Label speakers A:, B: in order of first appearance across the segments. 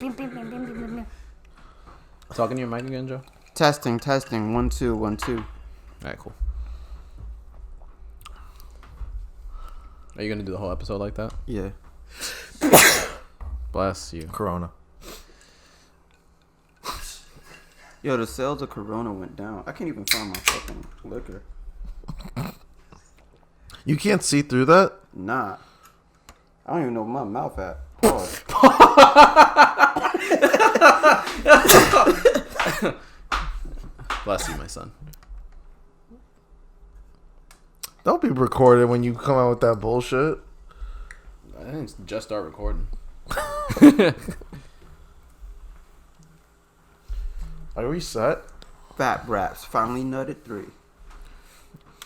A: Talking to your mic again, Joe?
B: Testing. 1 2 1 2.
A: Alright, cool. Are you gonna do the whole episode like that?
B: Yeah.
A: Bless you.
C: Corona.
B: Yo, the sales of Corona went down. I can't even find my fucking liquor.
C: You can't see through that?
B: Nah. I don't even know where my mouth at. Pause.
A: Bless you, my son.
C: Don't be recorded when you come out with that bullshit.
A: I didn't just start recording.
C: Are we set?
B: Fat Raps finally nutted 3.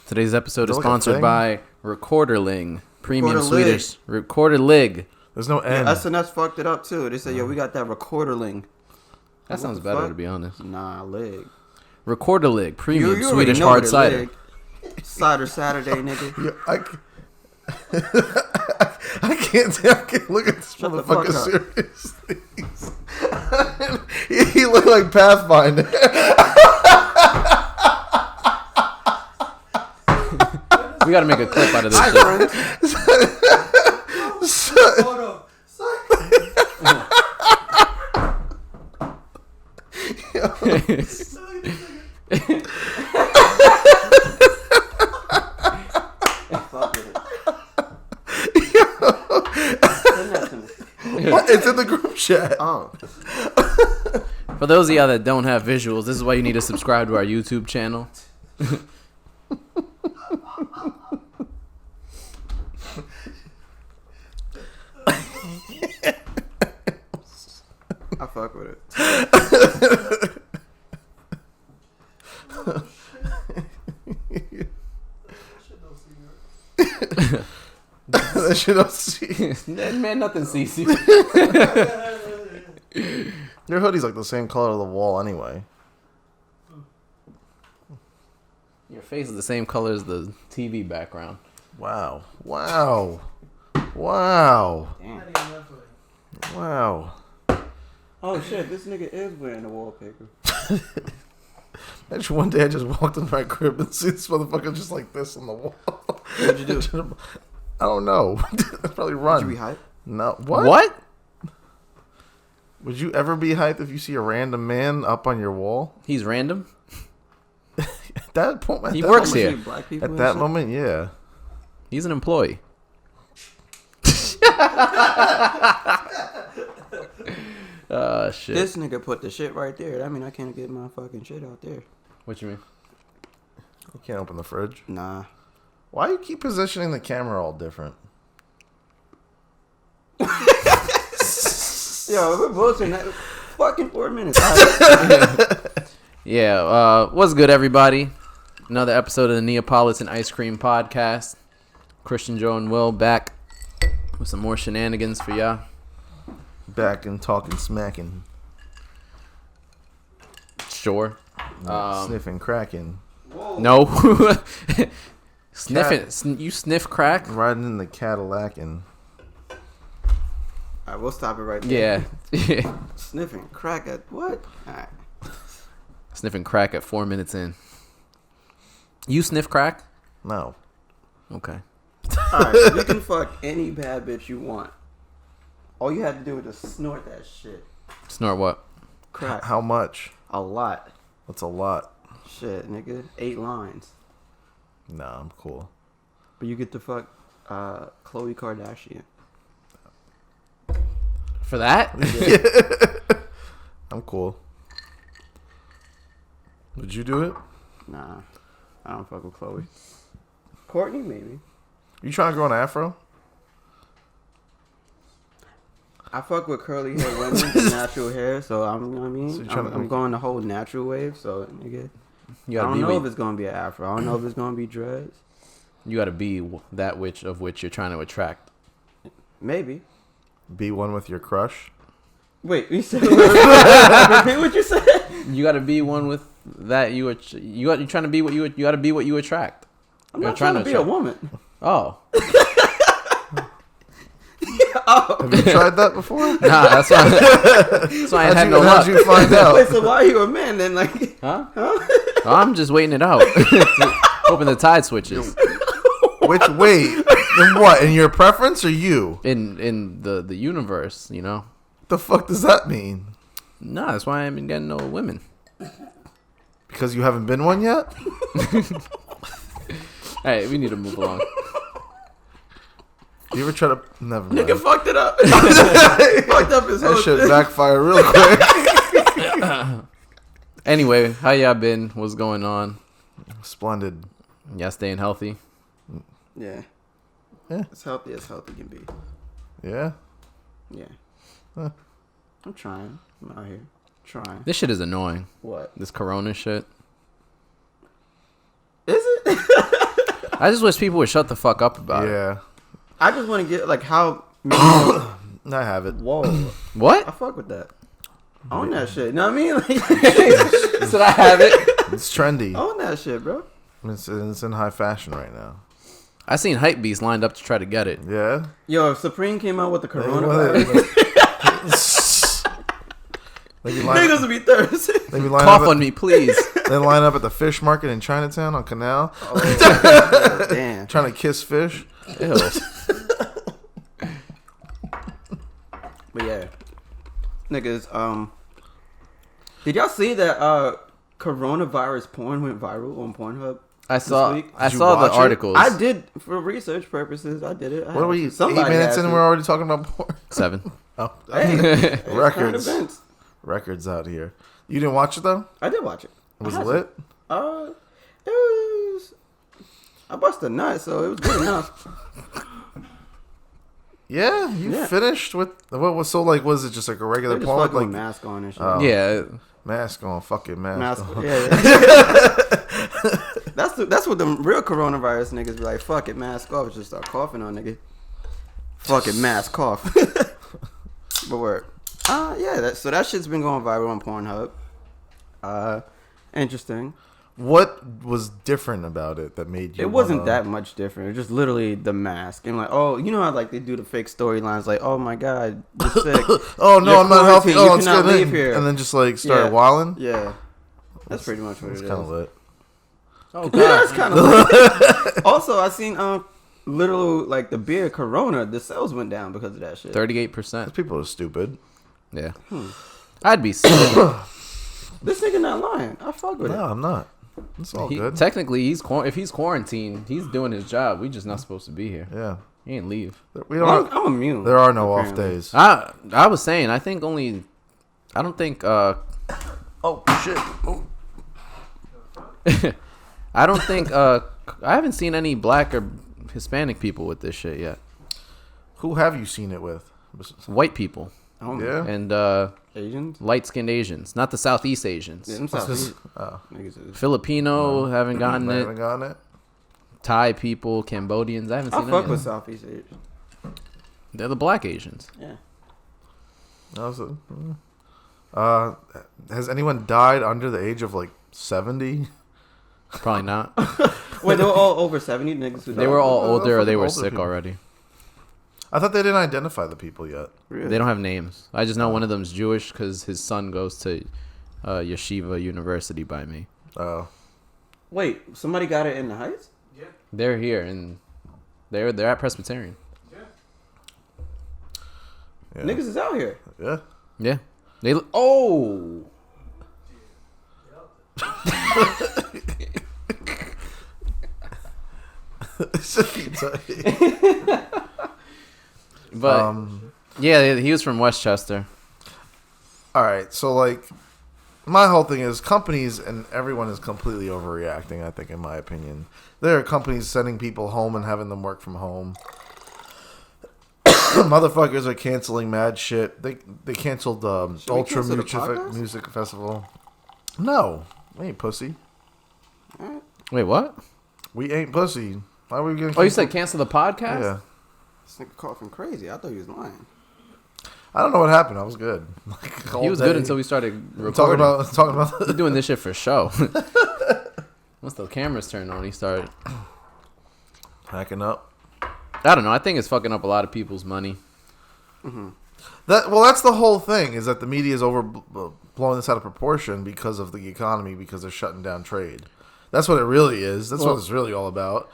A: Today's episode is
C: Is that like a
A: sponsored
C: thing?
A: by Recorderling, premium
B: Recorderlig.
A: Swedish Recorderlig.
C: There's no end.
B: Yeah, SNS fucked it up too. They said, yo, we got that Recorderling.
A: That sounds
B: the
A: better,
B: fuck?
A: to be honest.
B: Nah, lig.
A: Recorderlig, premium
B: You
A: Swedish
B: already know
A: hard
B: what it
A: cider.
B: lig. Cider Saturday, nigga.
C: Yeah, I can't look at this
B: Shut the
C: motherfucker
B: fuck
C: seriously. he looked like Pathfinder.
A: We gotta make a clip out of this
B: Hi,
A: shit.
B: Fuck with it. Send that to me.
C: What? It's in the group chat.
B: Oh.
A: For those of y'all that don't have visuals, this is why you need to subscribe to our YouTube channel.
B: I fuck with it.
C: That shit don't see.
A: Man, nothing sees you.
C: Your hoodie's like the same color of the wall anyway.
A: Your face is the same color as the TV background.
C: Wow.
B: Damn.
C: Wow.
B: Oh shit, this nigga is wearing the wallpaper.
C: Actually, one day I just walked into my crib and see this motherfucker just like this on the wall.
B: What'd you do?
C: I don't know. I'd probably run.
B: Would you be hype?
C: No. What?
A: What?
C: Would you ever be hyped if you see a random man up on your wall?
A: He's random?
C: At that point,
A: He works here.
B: Black people
C: At
B: and
C: that
B: shit?
C: moment, yeah.
A: He's an employee. Shit.
B: This nigga put the shit right there. That mean I can't get my fucking shit out there.
A: What you mean?
C: You can't open the fridge.
B: Nah.
C: Why you keep positioning the camera all different?
B: Yo, we're bullshitting that fucking 4 minutes.
A: Yeah, what's good, everybody? Another episode of the Neapolitan Ice Cream Podcast. Christian, Joe, and Will back with some more shenanigans for y'all.
C: Back and talking, smacking,
A: Sure.
C: sniffing, cracking,
A: No. Sniffing. You sniff crack?
C: riding in the Cadillac, and
B: Alright, we'll stop it right there.
A: Yeah.
B: Sniffing crack at what? Alright.
A: Sniffing crack at 4 minutes in. You sniff crack?
C: no.
A: Okay.
B: Alright, you can fuck any bad bitch you want. All you had to do was just snort that shit.
A: Snort what?
B: Crack.
C: How much?
B: A lot.
C: That's a lot.
B: Shit, nigga. 8 lines.
C: Nah, I'm cool.
B: But you get to fuck Khloe Kardashian.
A: For that?
C: I'm cool. Would you do it?
B: Nah. I don't fuck with Khloe. Courtney, maybe.
C: You trying to grow an afro?
B: I fuck with curly hair women with natural hair, so I'm, you know what I mean?
C: So you're trying to-
B: I'm going the whole natural wave, so nigga.
A: You
B: I
A: gotta
B: don't
A: be
B: know if
A: what-
B: it's gonna be an afro. I don't know if it's gonna be dreads.
A: you gotta be that which of which you're trying to attract.
B: Maybe.
C: Be one with your crush?
B: Wait, you said repeat what you said?
A: You gotta be one with that you're trying to be what you gotta be what you attract.
B: I'm
A: You're
B: not trying to be a
A: attract.
B: woman.
A: Oh.
C: Have you tried that before?
A: Nah, that's why. That's why I had no luck.
C: How'd you find out?
B: Wait, so why are you a man then? Like,
A: Huh? I'm just waiting it out. Hoping the tide switches.
C: Which wait? In what? In your preference or you?
A: In the universe, you know.
C: The fuck does that mean?
A: Nah, that's why I ain't been getting no women.
C: Because you haven't been one yet?
A: Hey, we need to move along.
C: You ever try to? Never mind.
B: nigga fucked it up. Fucked up his whole
C: That shit
B: thing.
C: backfired real quick.
A: Anyway, how y'all been? What's going on?
C: Splendid.
A: Y'all staying healthy?
B: Yeah.
C: Yeah.
B: As healthy as healthy can be.
C: Yeah.
B: Yeah.
C: Huh.
B: I'm trying. I'm out here trying.
A: This shit is annoying.
B: What?
A: This corona shit.
B: Is it?
A: I just wish people would shut the fuck up about it.
C: Yeah.
B: I just want to get like how.
C: I have it.
B: Whoa. I
A: What?
B: fuck with that. Own that shit. You know what I mean? Like,
A: Said I have it.
C: It's trendy.
B: own that shit, bro.
C: It's in high fashion right now.
A: I seen hype beasts lined up to try to get it.
C: Yeah.
B: Yo, if Supreme came out with the coronavirus,
C: They be lining,
B: niggas would be thirsty.
C: they be lining
A: Cough
C: up
A: on me, please.
C: They line up at the fish market in Chinatown on Canal,
B: Oh, damn.
C: trying to kiss fish.
A: Ew.
B: But yeah, niggas. Did y'all see that coronavirus porn went viral on Pornhub?
A: I saw.
B: week?
A: I
C: Did you
A: saw the
C: watch it?
A: articles.
B: I did for research purposes. I did it.
C: What are we? 8
B: Somebody
C: minutes
B: had
C: in,
B: to.
C: and we're already talking about porn.
A: 7.
C: Oh,
B: Hey, it's current
C: records,
B: events.
C: records out here. You didn't watch it though?
B: I did watch it.
C: Was
B: I
C: it
B: had
C: lit?
B: to. It was. I busted a nut, so it was good enough.
C: Yeah, you
B: Yeah.
C: finished with what was so like? Was it just like a regular
B: They just
C: porn with
B: fucking with
C: like
B: mask on and shit.
C: Oh.
A: Yeah.
C: mask on? Fucking mask.
B: Mask.
C: on.
B: Yeah. That's what the real coronavirus niggas be like. Fuck it, mask off. Just start coughing on nigga. Fucking mask off. But word. Yeah. So that shit's been going viral on Pornhub. Interesting.
C: What was different about it that made you?
B: It wasn't
C: wanna-
B: that much different. It was just literally the mask. And like, oh, you know how like they do the fake storylines, like, oh my god, you're sick.
C: Oh no,
B: You're
C: I'm not healthy.
B: quarantined,
C: Oh,
B: you
C: it's
B: cannot
C: good.
B: leave here.
C: And then just like start
B: Yeah.
C: wilding.
B: Yeah, that's pretty much what
C: It's
B: it
C: kind of
B: is.
C: lit.
A: Oh
B: That's
A: god.
B: kind of. Also, I seen little like the beer Corona. The sales went down because of that shit.
A: 38%.
C: People are stupid.
A: Yeah. I'd be sick.
B: This nigga not lying. I fuck with
C: No, I'm not. It's all good.
A: Technically, if he's quarantined, he's doing his job. We just not supposed to be here.
C: Yeah,
A: He ain't leave.
C: we
B: it.
C: don't.
B: I'm immune.
C: There are no off
B: apparently.
C: days.
A: I was saying, I think only. I don't think.
C: Oh shit! Oh.
A: I don't think. I haven't seen any black or Hispanic people with this shit yet.
C: Who have you seen it with?
A: White people
B: Oh,
C: Yeah.
A: and
B: Asians.
A: light-skinned Asians, not the Southeast Asians.
B: Yeah, them
C: What's this?
B: Southeast niggas is.
A: Filipino haven't gotten
C: I
A: it.
C: haven't gotten it.
A: Thai people, Cambodians. I haven't
B: I
A: seen
B: fuck
A: any
B: with
A: of them.
B: Southeast Asians.
A: They're the black Asians.
B: Yeah.
C: That was has anyone died under the age of like 70?
A: Probably not.
B: Wait, they were all over 70 niggas. Who
A: They were all
C: Oh,
A: older or they were
C: older
A: sick
C: people.
A: already.
C: I thought they didn't identify the people yet.
B: Really?
A: They don't have names. I just know one of them's Jewish because his son goes to Yeshiva University by me.
C: Oh,
B: Wait, somebody got it in the Heights?
A: They're here and they're at Presbyterian.
C: yeah.
B: Niggas is out here.
C: Yeah.
A: Yeah. They oh. But yeah, he was from Westchester.
C: All right, so like, my whole thing is companies and everyone is completely overreacting. I think, in my opinion, there are companies sending people home and having them work from home. Motherfuckers are canceling mad shit. They canceled
B: we
C: Ultra
B: cancel the podcast?
C: Music Festival. No, we ain't pussy.
A: Wait, what?
C: We ain't pussy. Why are we getting?
A: Oh, you said cancel the podcast?
C: Yeah.
B: This nigga coughing crazy. I thought he was lying.
C: I don't know what happened. I was good.
A: He was good until we started
C: talking
A: recording.
C: about.
A: He's doing this shit for show. Once the cameras turned on, he started.
C: Hacking up.
A: I don't know. I think it's fucking up a lot of people's money.
C: That's the whole thing, is that the media is blowing this out of proportion because of the economy, because they're shutting down trade. That's what it really is. That's what it's really all about.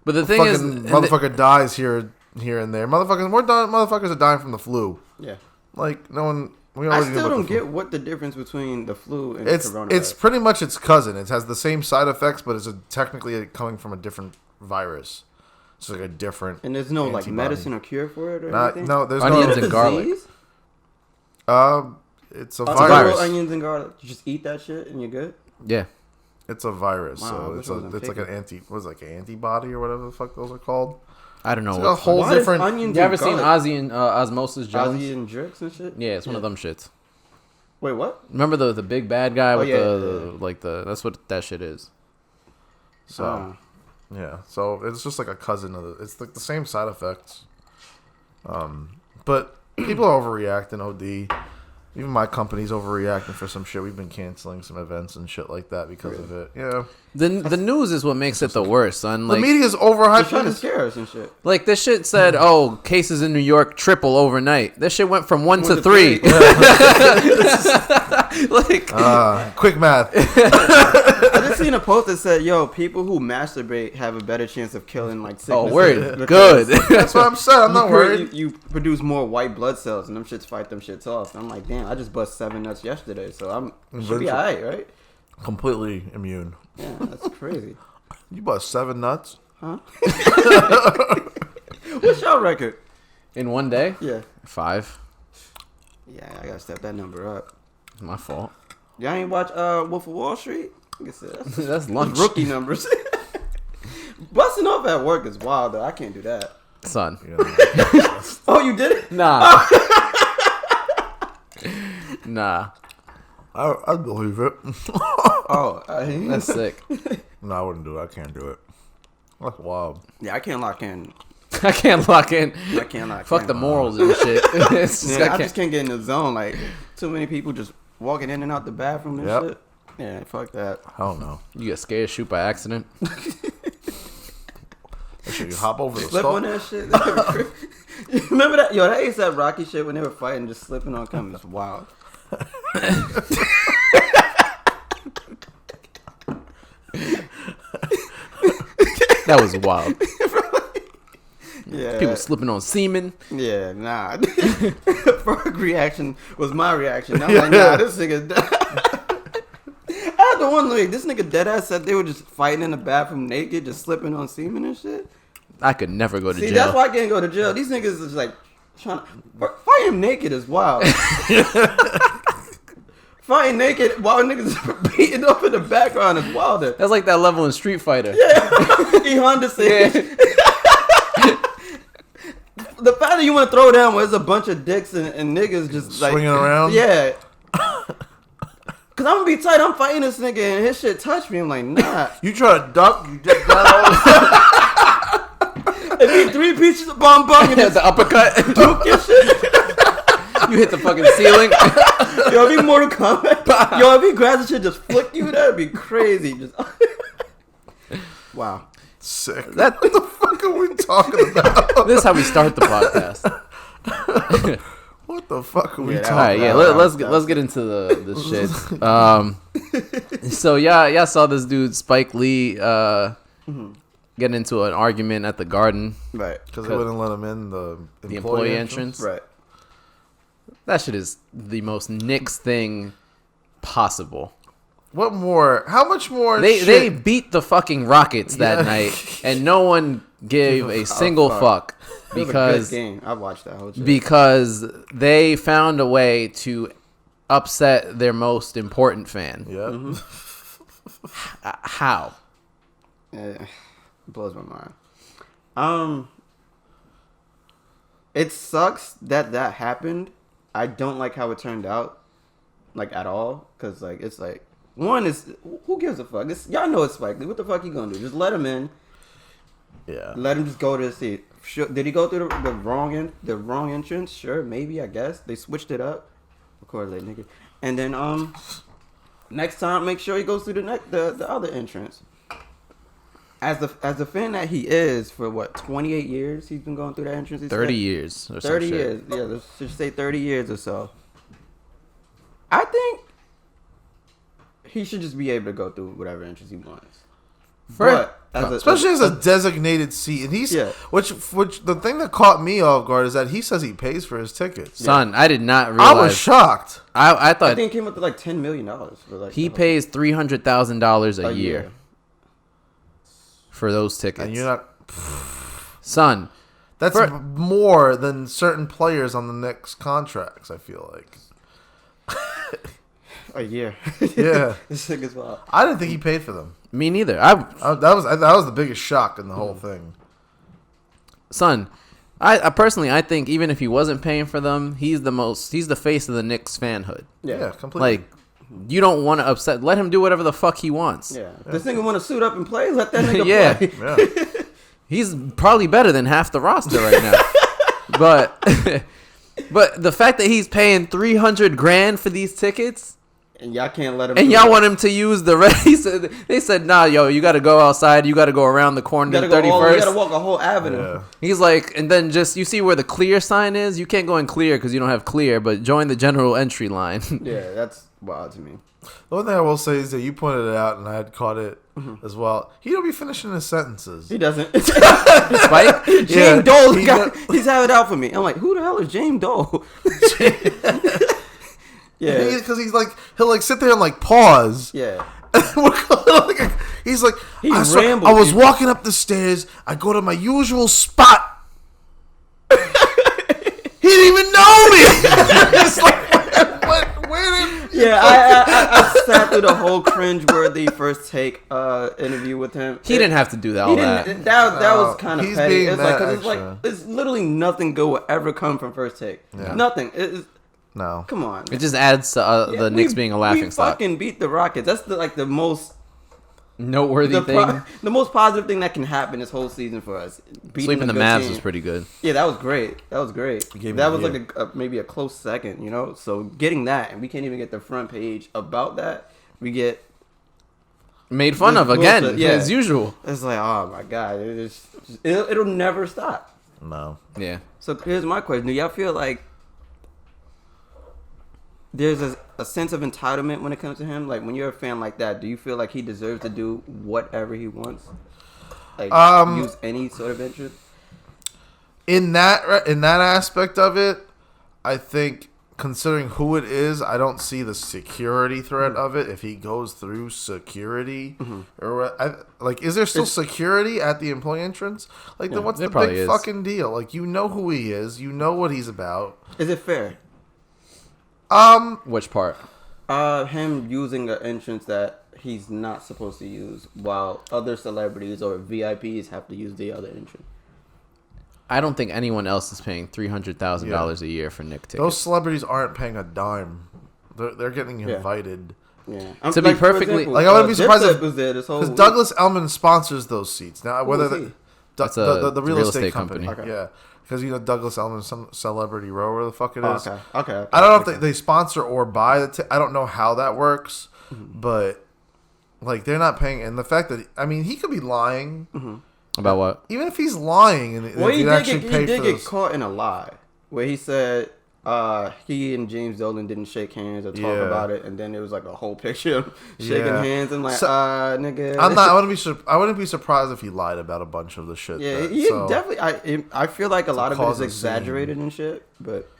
A: But the thing is,
C: motherfucker dies here and there. Motherfuckers are dying from the flu.
B: Yeah.
C: Like, no one...
B: I still don't get what the difference between the flu and coronavirus.
C: It's pretty much its cousin. It has the same side effects, but it's technically coming from a different virus. It's like a different
B: And there's no
C: antibody.
B: like medicine or cure for it or anything?
C: No, there's
A: onions
C: no...
A: and garlic.
C: It's a
A: virus.
C: virus.
B: Onions and garlic. You just eat that shit and you're good?
A: Yeah.
C: It's a virus,
B: Wow,
C: so it's like an antibody or whatever the fuck those are called.
A: I don't know.
C: It's like a whole different...
B: Onions
A: You ever
B: and
A: seen
B: garlic?
A: Ozzy and Osmosis Jones?
B: Ozzy and Jerks and shit?
A: Yeah, it's one of them shits.
B: Wait, what?
A: Remember the big bad guy with
B: yeah.
A: that's what that shit is.
C: So, yeah. So it's just like a cousin of it's like the same side effects. But people are overreacting, OD. Even my company's overreacting for some shit. We've been canceling some events and shit like that because of it. Yeah.
A: The news is what makes it the worst, son.
C: The
A: Like,
C: media's
B: They're
C: overhyped.
B: trying to scare us and shit.
A: like this shit said, oh, cases in New York triple overnight. This shit went from 1 to 3. Like,
C: Quick math.
B: I just seen a post that said, yo, people who masturbate have a better chance of killing like sickness.
A: oh, word, good.
C: That's what I'm saying. I'm not worried.
B: You produce more white blood cells and them shits fight them shits off. And I'm like, damn, I just bust 7 nuts yesterday, so should be alright, right?
C: Completely immune.
B: Yeah, that's crazy.
C: You bust 7 nuts?
B: Huh? What's your record?
A: In one day,
B: Yeah.
A: 5.
B: Yeah, I gotta step that number up.
A: It's my fault.
B: Y'all ain't watch Wolf of Wall Street? I guess
A: That's lunch,
B: rookie numbers. Busting off at work is wild though. I can't do that.
A: son.
C: Yeah.
B: Oh, you did it?
A: Nah. Nah.
C: I believe it.
B: Oh,
A: That's sick.
C: No, I wouldn't do it. I can't do it. That's wild.
B: yeah, I can't lock in.
A: I can't lock in.
B: I can't lock in.
A: Fuck the morals and shit. It's just,
B: Yeah, I just can't get in the zone. Like, too many people just walking in and out the bathroom and
C: Yep.
B: shit. Yeah, fuck that.
C: I don't know.
A: You get scared, shoot by accident.
C: That shit, you hop over the
B: Slip on
C: stove.
B: that shit. You remember that? Yo, that ASAP Rocky shit when they were fighting, just slipping on camera. It's wild.
A: That was wild.
B: Yeah.
A: People slipping on semen.
B: Yeah, nah. Frog reaction was my reaction. I'm like, nah, this nigga. I had the one like this nigga deadass said they were just fighting in the bathroom naked, just slipping on semen and shit.
A: I could never go to
B: See,
A: jail.
B: that's why I can't go to jail. These niggas is like trying to fighting naked is wild. Fighting naked while niggas beating up in the background is wilder.
A: That's like that level in Street Fighter.
B: Yeah, E Honda said.
A: Yeah.
B: The fact that you want to throw down where there's a bunch of dicks and niggas just like
C: Swinging around?
B: Yeah. Cause I'm gonna be tight. I'm fighting this nigga and his shit touched me. I'm like, nah.
C: You try to duck, you dick down all
B: If you 3 pieces of bum and
A: Yeah, the uppercut.
B: duke your shit.
A: You hit the fucking ceiling.
B: Yo, if he Mortal Kombat. Yo, if he grabs the shit, just flick you. That'd be crazy. Just. Wow.
C: sick.
A: That-
C: What the fuck are we talking about?
A: This is how we start the podcast.
C: What the fuck are we
B: Yeah,
C: talking
A: All right, yeah.
C: about?
A: Let's get into the shit. So y'all saw this dude Spike Lee getting into an argument at the Garden.
B: Right.
C: Because they wouldn't let him in the
A: employee entrance.
B: Right.
A: That shit is the most Knicks thing possible.
C: What more? How much more?
A: They
C: shit?
A: beat the fucking Rockets that
C: Yeah.
A: night, and no one gave a single fuck
B: It was a
A: because
B: good game. I watched that whole shit.
A: because they found a way to upset their most important fan.
C: Yeah.
A: How?
B: It blows my mind. It sucks that happened. I don't like how it turned out, like at all, because like it's like one is who gives a fuck? Y'all know it's Spike Lee. What the fuck you gonna do? Just let him in.
C: Yeah.
B: Let him just go to the seat. Sure, did he go through the wrong entrance? Sure, maybe. I guess they switched it up. Of course, like nigga. And then next time make sure he goes through the other entrance. as the fan that he is for what 28 years he's been going through that entrance.
A: 30 years. Or
B: 30
A: some
B: years.
A: Shit.
B: Yeah, let's just say 30 years or so. I think he should just be able to go through whatever entrance he wants.
C: Especially as a designated seat, and he's which the thing that caught me off guard is that he says he pays for his tickets.
A: Son, I did not realize.
C: I was shocked.
B: I think it came up to like $10 million for like.
A: He pays $300,000 a year for those tickets.
C: And you're not,
A: son.
C: That's more than certain players on the Knicks contracts. I feel like.
B: A year.
C: Yeah.
B: This thing is wild.
C: I didn't think he paid for them.
A: Me neither.
C: That was the biggest shock in the whole thing.
A: Son, I personally I think even if he wasn't paying for them, he's the face of the Knicks fanhood.
C: Yeah, completely.
A: Like, you don't want to upset. Let him do whatever the fuck he wants.
B: Yeah. This nigga want to suit up and play. Let that nigga
A: play.
C: Yeah.
A: He's probably better than half the roster right now. But the fact that he's paying $300,000 for these tickets.
B: And y'all can't let him.
A: And y'all want him to use the rest. They said, nah, yo, you got to go outside. You got to go around the corner to the 31st.
B: You got to walk a whole avenue. Yeah.
A: He's like, and then just, you see where the clear sign is? You can't go in clear because you don't have clear, but join the general entry line.
B: Yeah, that's wild to me.
C: The one thing I will say is that you pointed it out, and I had caught it as well. He don't be finishing his sentences.
B: He doesn't.
A: Spike?
B: James Dole, he's had it out for me. I'm like, who the hell is James Dole? Yeah,
C: because he'll sit there and pause.
B: Yeah,
C: he's like, I was walking up the stairs. I go to my usual spot. He didn't even know me. It's like, where did?
B: Yeah, I sat through the whole cringe-worthy first take interview with him.
A: He didn't have to do that.
B: That was kind of petty.
C: It's
B: it's literally nothing good will ever come from first take. Yeah. Nothing.
C: No,
B: come on.
A: It just adds to the Knicks being a laughing stock.
B: We fucking beat the Rockets. That's the most
A: noteworthy thing.
B: The most positive thing that can happen this whole season for us.
A: Sweeping the Mavs was pretty good.
B: Yeah, that was great. That was maybe a close second, So getting that, and we can't even get the front page about that. We get
A: made fun of again, as usual.
B: It's like, oh my god, it'll never stop.
C: No.
A: Yeah.
B: So here's my question: do y'all feel like there's a sense of entitlement when it comes to him? Like, when you're a fan like that, do you feel like he deserves to do whatever he wants? Like, use any sort of interest?
C: In that aspect of it, I think, considering who it is, I don't see the security threat of it if he goes through security. Is there still security at the employee entrance? Then what's the big fucking deal? You know who he is. You know what he's about.
B: Is it fair?
A: Which part?
B: Him using an entrance that he's not supposed to use, while other celebrities or VIPs have to use the other entrance.
A: I don't think anyone else is paying $300,000 a year for Knicks tickets.
C: Those celebrities aren't paying a dime. They're getting invited.
B: Yeah.
A: To be perfectly,
C: I wouldn't be surprised if
B: was there this whole
C: because Douglas Elliman sponsors those seats now. Whether the real estate company.
A: Okay.
C: Yeah. Because Douglas Elliman, some celebrity row, where the fuck it is.
B: Okay.
C: I don't know if they sponsor or buy the. I don't know how that works, but they're not paying. And the fact that he could be lying
A: about what?
C: Even if he's lying, and
B: he did get caught in a lie where he said he and James Dolan didn't shake hands or talk about it, and then it was a whole picture of shaking hands and nigga.
C: I wouldn't be surprised if he lied about a bunch of the shit.
B: Yeah, definitely. I feel like a lot of it is exaggerated and shit, but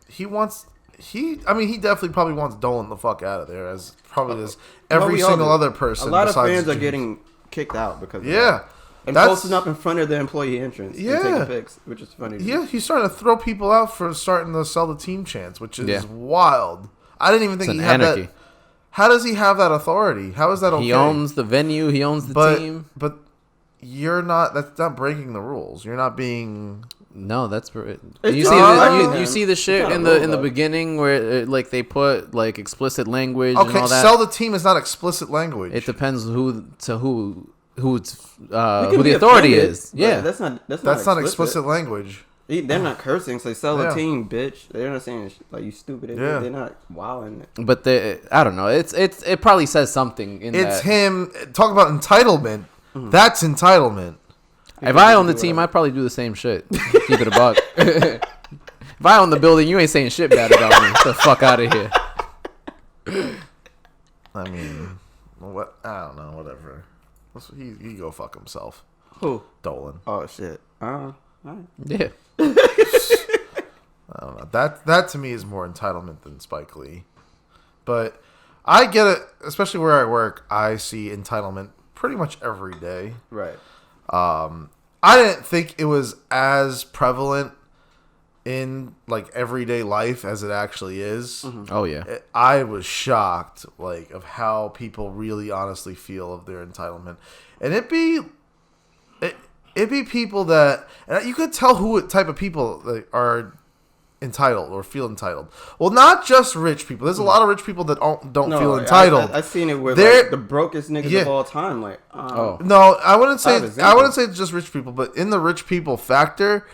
B: he
C: definitely probably wants Dolan the fuck out of there, as probably as every single other person.
B: A lot of fans are getting kicked out because of that. And posting up in front of the employee entrance and taking pics, which is funny.
C: Yeah, he's starting to throw people out for starting to sell the team chants, which is wild. I didn't even think he had that. How does he have that authority? How is that okay?
A: He owns the venue. He owns the team.
C: But you're not. That's not breaking the rules. You're not being.
A: No, that's you see the shit in the beginning where they put explicit language.
C: Okay,
A: and all that.
C: Sell the team is not explicit language.
A: It depends who the authority is. Yeah,
B: that's not
C: explicit language.
B: They're not cursing, so sell the team, bitch. They're not saying you stupid. They're not wilding.
A: But I don't know. It probably says something. It's
C: him talk about entitlement. That's entitlement.
A: If I own the team, I'd probably do the same shit. Keep it a buck. If I own the building, you ain't saying shit bad about me. Get the fuck out of here.
C: I mean, what? I don't know. Whatever. He go fuck himself.
B: Who?
C: Dolan.
B: Oh shit. All right.
A: Yeah.
C: I don't know. That to me is more entitlement than Spike Lee. But I get it, especially where I work. I see entitlement pretty much every day.
B: Right.
C: I didn't think it was as prevalent in like everyday life as it actually is.
A: Oh yeah.
C: I was shocked, like, of how people really honestly feel of their entitlement, and it'd be people that, and you could tell who type of people that are entitled or feel entitled. Well, not just rich people. There's a lot of rich people that don't feel entitled.
B: I've seen it with like, the brokest niggas of all time. Like,
C: no, I wouldn't say it's just rich people, but in the rich people factor,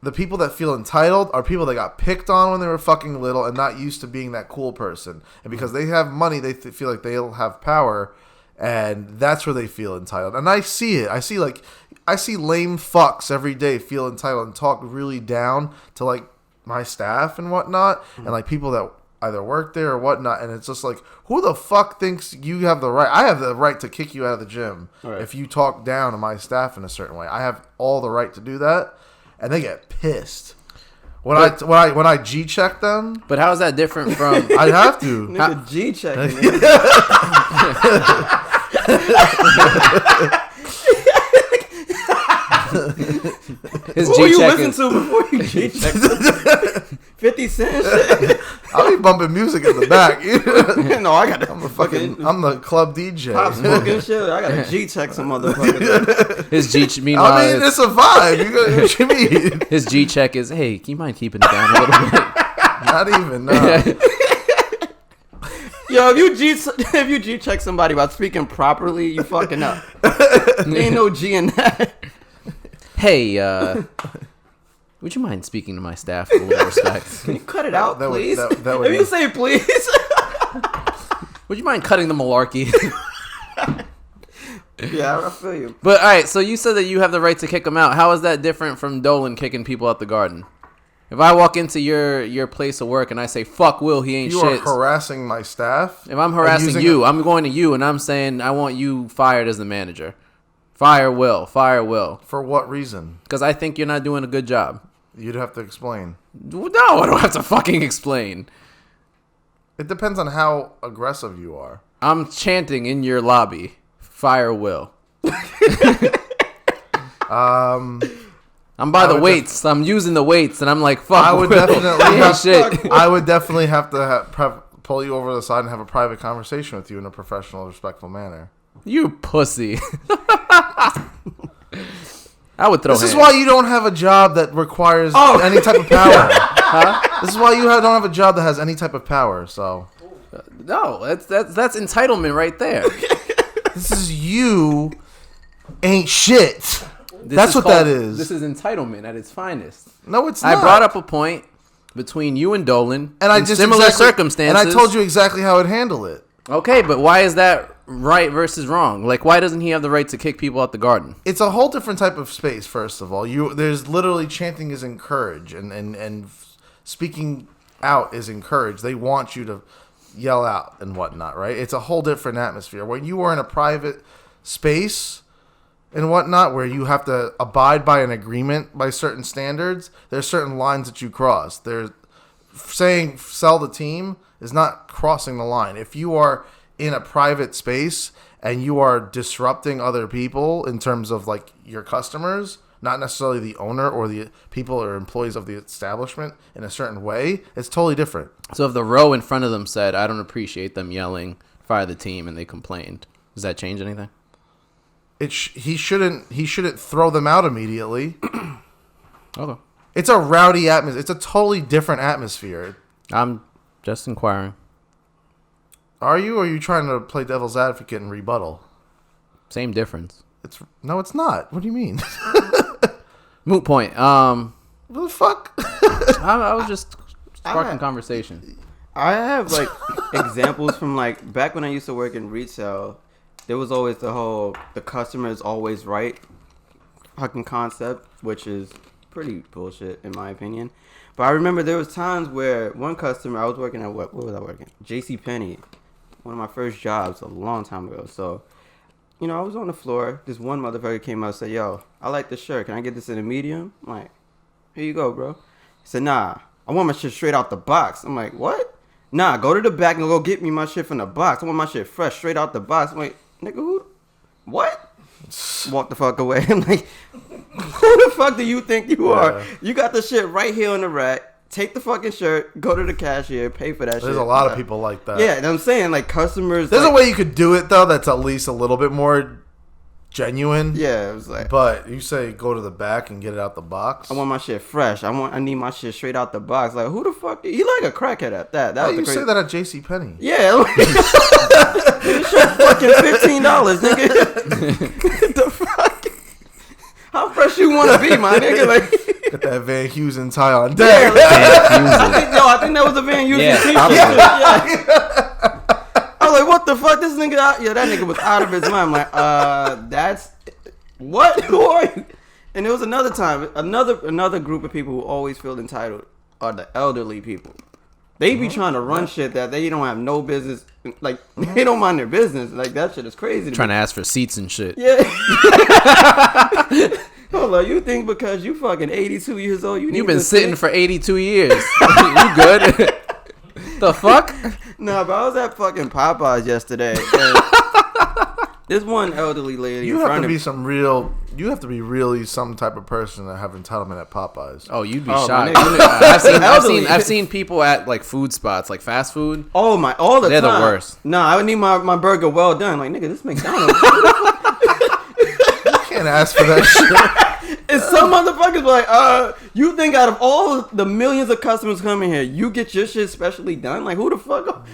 C: the people that feel entitled are people that got picked on when they were fucking little and not used to being that cool person. And because they have money, they feel like they'll have power, and that's where they feel entitled. And I see it. I see lame fucks every day feel entitled and talk really down to like my staff and whatnot, and like people that either work there or whatnot, and it's just like, who the fuck thinks you have the right? I have the right to kick you out of the gym if you talk down to my staff in a certain way. I have all the right to do that, and they get pissed when I G check them.
A: But how is that different from?
C: I'd have to.
B: Nigga G checking.
A: His
B: Who
A: G
B: you
A: check
B: listen to before you G check? 50 Cent shit.
C: I'll be bumping music in the back.
B: No, I got.
C: I'm the club DJ.
B: Pop smoking shit. I gotta G check some motherfuckers.
A: His G. Meanwhile,
C: I mean, it's a vibe. What you mean?
A: His G check is, hey, can you mind keeping it down a little bit?
C: Not even. No.
B: Yo, if you G check somebody about speaking properly, you fucking up. Ain't no G in that.
A: Hey, would you mind speaking to my staff with a little respect?
B: Can you cut it out, please?
C: That would
B: if you say please.
A: Would you mind cutting the malarkey?
B: Yeah, I feel you.
A: But all right, so you said that you have the right to kick them out. How is that different from Dolan kicking people out the garden? If I walk into your place of work and I say, fuck Will, he ain't shit.
C: You are harassing my staff.
A: If I'm harassing you, I'm going to you and I'm saying, I want you fired as the manager. Fire Will. Fire Will.
C: For what reason?
A: Because I think you're not doing a good job.
C: You'd have to explain.
A: No, I don't have to fucking explain.
C: It depends on how aggressive you are.
A: I'm chanting in your lobby. Fire Will. I'm by the weights. I'm using the weights, and I'm like, fuck.
C: I would
A: Will.
C: definitely have
A: shit.
C: I would definitely have to pull you over to the side and have a private conversation with you in a professional, respectful manner.
A: You pussy. I would throw.
C: This is why you don't have a job that requires any type of power. Huh? This is why you don't have a job that has any type of power. So,
A: no, that's entitlement right there.
C: This is you ain't shit. That's what that is.
A: This is entitlement at its finest.
C: No, it's not.
A: I brought up a point between you and Dolan
C: and I
A: in
C: just
A: similar circumstances.
C: And I told you exactly how I'd handle it.
A: Okay, but why is that right versus wrong? Like, why doesn't he have the right to kick people out the garden?
C: It's a whole different type of space, first of all. There's literally chanting is encouraged, and speaking out is encouraged. They want you to yell out and whatnot, right? It's a whole different atmosphere. When you are in a private space and whatnot, where you have to abide by an agreement by certain standards, there's certain lines that you cross. There's saying sell the team is not crossing the line. If you are in a private space and you are disrupting other people in terms of like your customers, not necessarily the owner or the people or employees of the establishment in a certain way, it's totally different.
A: So if the row in front of them said, I don't appreciate them yelling, fire the team, and they complained, does that change anything?
C: He shouldn't throw them out immediately.
A: Okay.
C: It's a rowdy atmosphere. It's a totally different atmosphere.
A: I'm just inquiring.
C: Are you, or are you trying to play devil's advocate and rebuttal?
A: Same difference.
C: No, it's not. What do you mean?
A: Moot point.
C: What the fuck?
A: I was just sparking conversation.
B: I have like examples from like back when I used to work in retail. there was always the customer is always right fucking concept, which is pretty bullshit in my opinion. But I remember there was times where one customer, I was working at what was I working? JCPenney, one of my first jobs a long time ago. So, you know, I was on the floor. This one motherfucker came out and said, "Yo, I like this shirt. Can I get this in a medium?" I'm like, "Here you go, bro." He said, "Nah, I want my shit straight out the box." I'm like, "What?" "Nah, go to the back and go get me my shit from the box. I want my shit fresh, straight out the box." I'm like, "Nigga, who? What?" Walk the fuck away. I'm like, who the fuck do you think you are? You got the shit right here on the rack. Take the fucking shirt, go to the cashier, pay for that shit.
C: There's a lot of people like that.
B: Yeah, and I'm saying, like, customers...
C: There's
B: like,
C: a way you could do it, though, that's at least a little bit more genuine.
B: Yeah, it was like...
C: But you say go to the back and get it out the box.
B: I want my shit fresh. I need my shit straight out the box. Like, who the fuck... You like a crackhead at that. That
C: Why
B: was
C: you
B: the crazy...
C: say that at JCPenney?
B: Yeah. This shit fucking $15, nigga. The fuck? How fresh you want to be, my nigga? Like...
C: Get that Van Heusen tie on.
B: Yeah, I think that was a Van Heusen t-shirt. Yeah. I was like, what the fuck? This nigga out. Yeah, that nigga was out of his mind. I'm like, that's what? Who are you? And there was another time, another group of people who always feel entitled are the elderly people. They be trying to run shit that they don't have no business. Like, they don't mind their business. Like, that shit is crazy.
A: Trying to ask for seats and shit.
B: Yeah. Hold on, you think because you fucking 82 years old, you've
A: been sitting for 82 years. You good? The fuck?
B: No, but I was at fucking Popeyes yesterday. And this one elderly lady.
C: You have to be really some type of person to have entitlement at Popeyes.
A: Oh, you'd be shocked. I've seen people at like food spots, like fast food.
B: Oh my, all the
A: They're
B: time.
A: The worst.
B: No, I would need my burger well done. Like, nigga, this McDonald's.
C: Can't ask for that shit.
B: And some motherfuckers like, you think out of all the millions of customers coming here, you get your shit specially done? Like, who the fuck?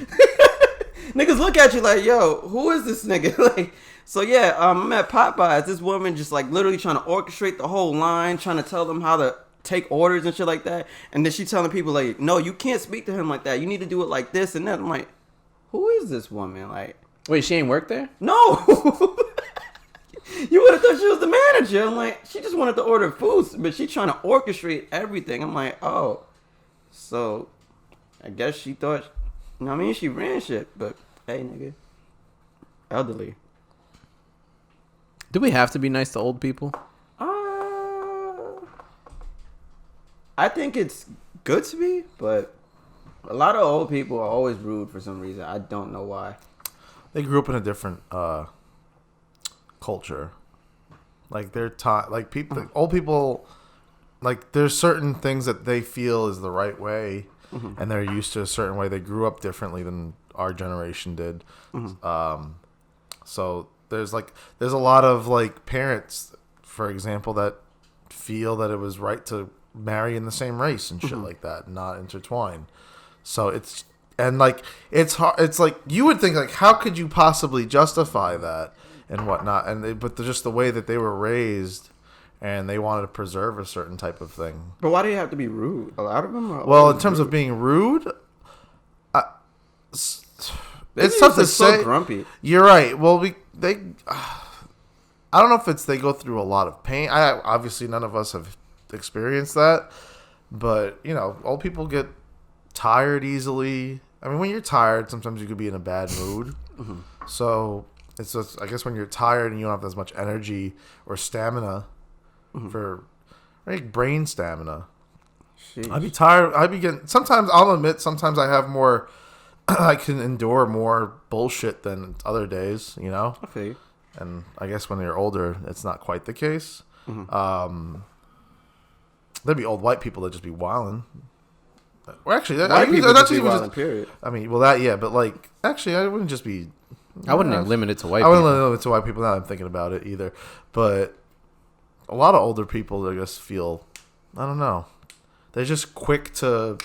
B: Niggas look at you like, yo, who is this nigga? Like, so yeah, I'm at Popeyes. This woman just like literally trying to orchestrate the whole line, trying to tell them how to take orders and shit like that. And then she telling people like, no, you can't speak to him like that. You need to do it like this and that. I'm like, who is this woman? Like,
A: wait, she ain't work there?
B: No. You would have thought she was the manager. I'm like, she just wanted to order food, but she trying to orchestrate everything. I'm like, oh, so I guess she thought, you know what I mean, she ran shit. But hey, nigga, elderly.
A: Do we have to be nice to old people?
B: I think it's good to be, but a lot of old people are always rude for some reason. I don't know why.
C: They grew up in a different culture. Like they're taught, like people, like old people, like there's certain things that they feel is the right way, and they're used to a certain way. They grew up differently than our generation did. So there's a lot of like parents, for example, that feel that it was right to marry in the same race and shit like that, not intertwine. So it's hard. It's like you would think like, how could you possibly justify that and whatnot? But just the way that they were raised, and they wanted to preserve a certain type of thing.
B: But why do you have to be rude? A lot of them are.
C: Well, in terms of being rude, it's tough to say.
B: So grumpy.
C: You're right. Well, I don't know if it's they go through a lot of pain. Obviously none of us have experienced that, but you know, old people get tired easily. I mean, when you're tired, sometimes you could be in a bad mood. So it's just, I guess when you're tired and you don't have as much energy or stamina for like brain stamina.
B: Sheesh.
C: I'd be tired. Sometimes I'll admit, sometimes I have more. I can endure more bullshit than other days, you know?
B: I feel you.
C: And I guess when you're older, it's not quite the case. There'd be old white people that just be wilding. Well, actually,
B: white people just be wilding, period.
C: I mean, well, that, yeah, but like, actually, I wouldn't just be.
A: I wouldn't limit it to white
C: people. I
A: people.
C: wouldn't limit it to white people now that I'm thinking about it either. But a lot of older people, I guess, feel, I don't know. They're just quick to,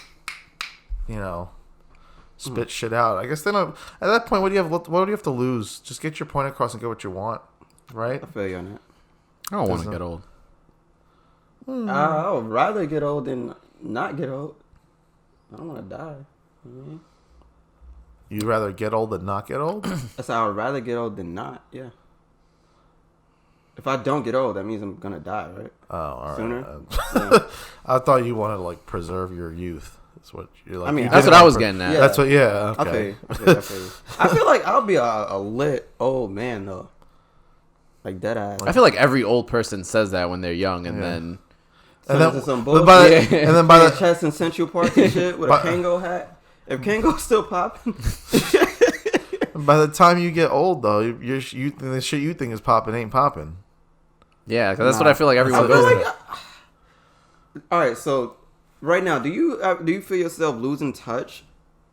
C: you know, spit shit out. I guess they don't. At that point, what do you have to lose? Just get your point across and get what you want, right?
B: I feel you on that.
A: I don't want to get old.
B: I would rather get old than not get old. I don't want to die.
C: You'd rather get old than not get old?
B: That's how I would rather get old than not. Yeah. If I don't get old, that means I'm gonna die, right?
C: Oh, all right.
B: Sooner.
C: I thought you wanted to like preserve your youth. That's what you're like.
B: I mean,
A: That's what I was getting at.
B: Yeah.
C: That's what. Yeah. Okay.
B: I feel you. I feel like I'll be a lit old man though. Like dead ass.
A: I feel like every old person says that when they're young, and then
C: And then,
B: some
C: but
B: bullshit.
C: by the, and then by the
B: chest and Central Park and shit with a Kango hat. If Kango's still popping,
C: by the time you get old though, the shit you think is popping ain't popping.
A: yeah, because that's what I feel like everyone
B: I feel
A: goes.
B: like, all right, so right now, do you feel yourself losing touch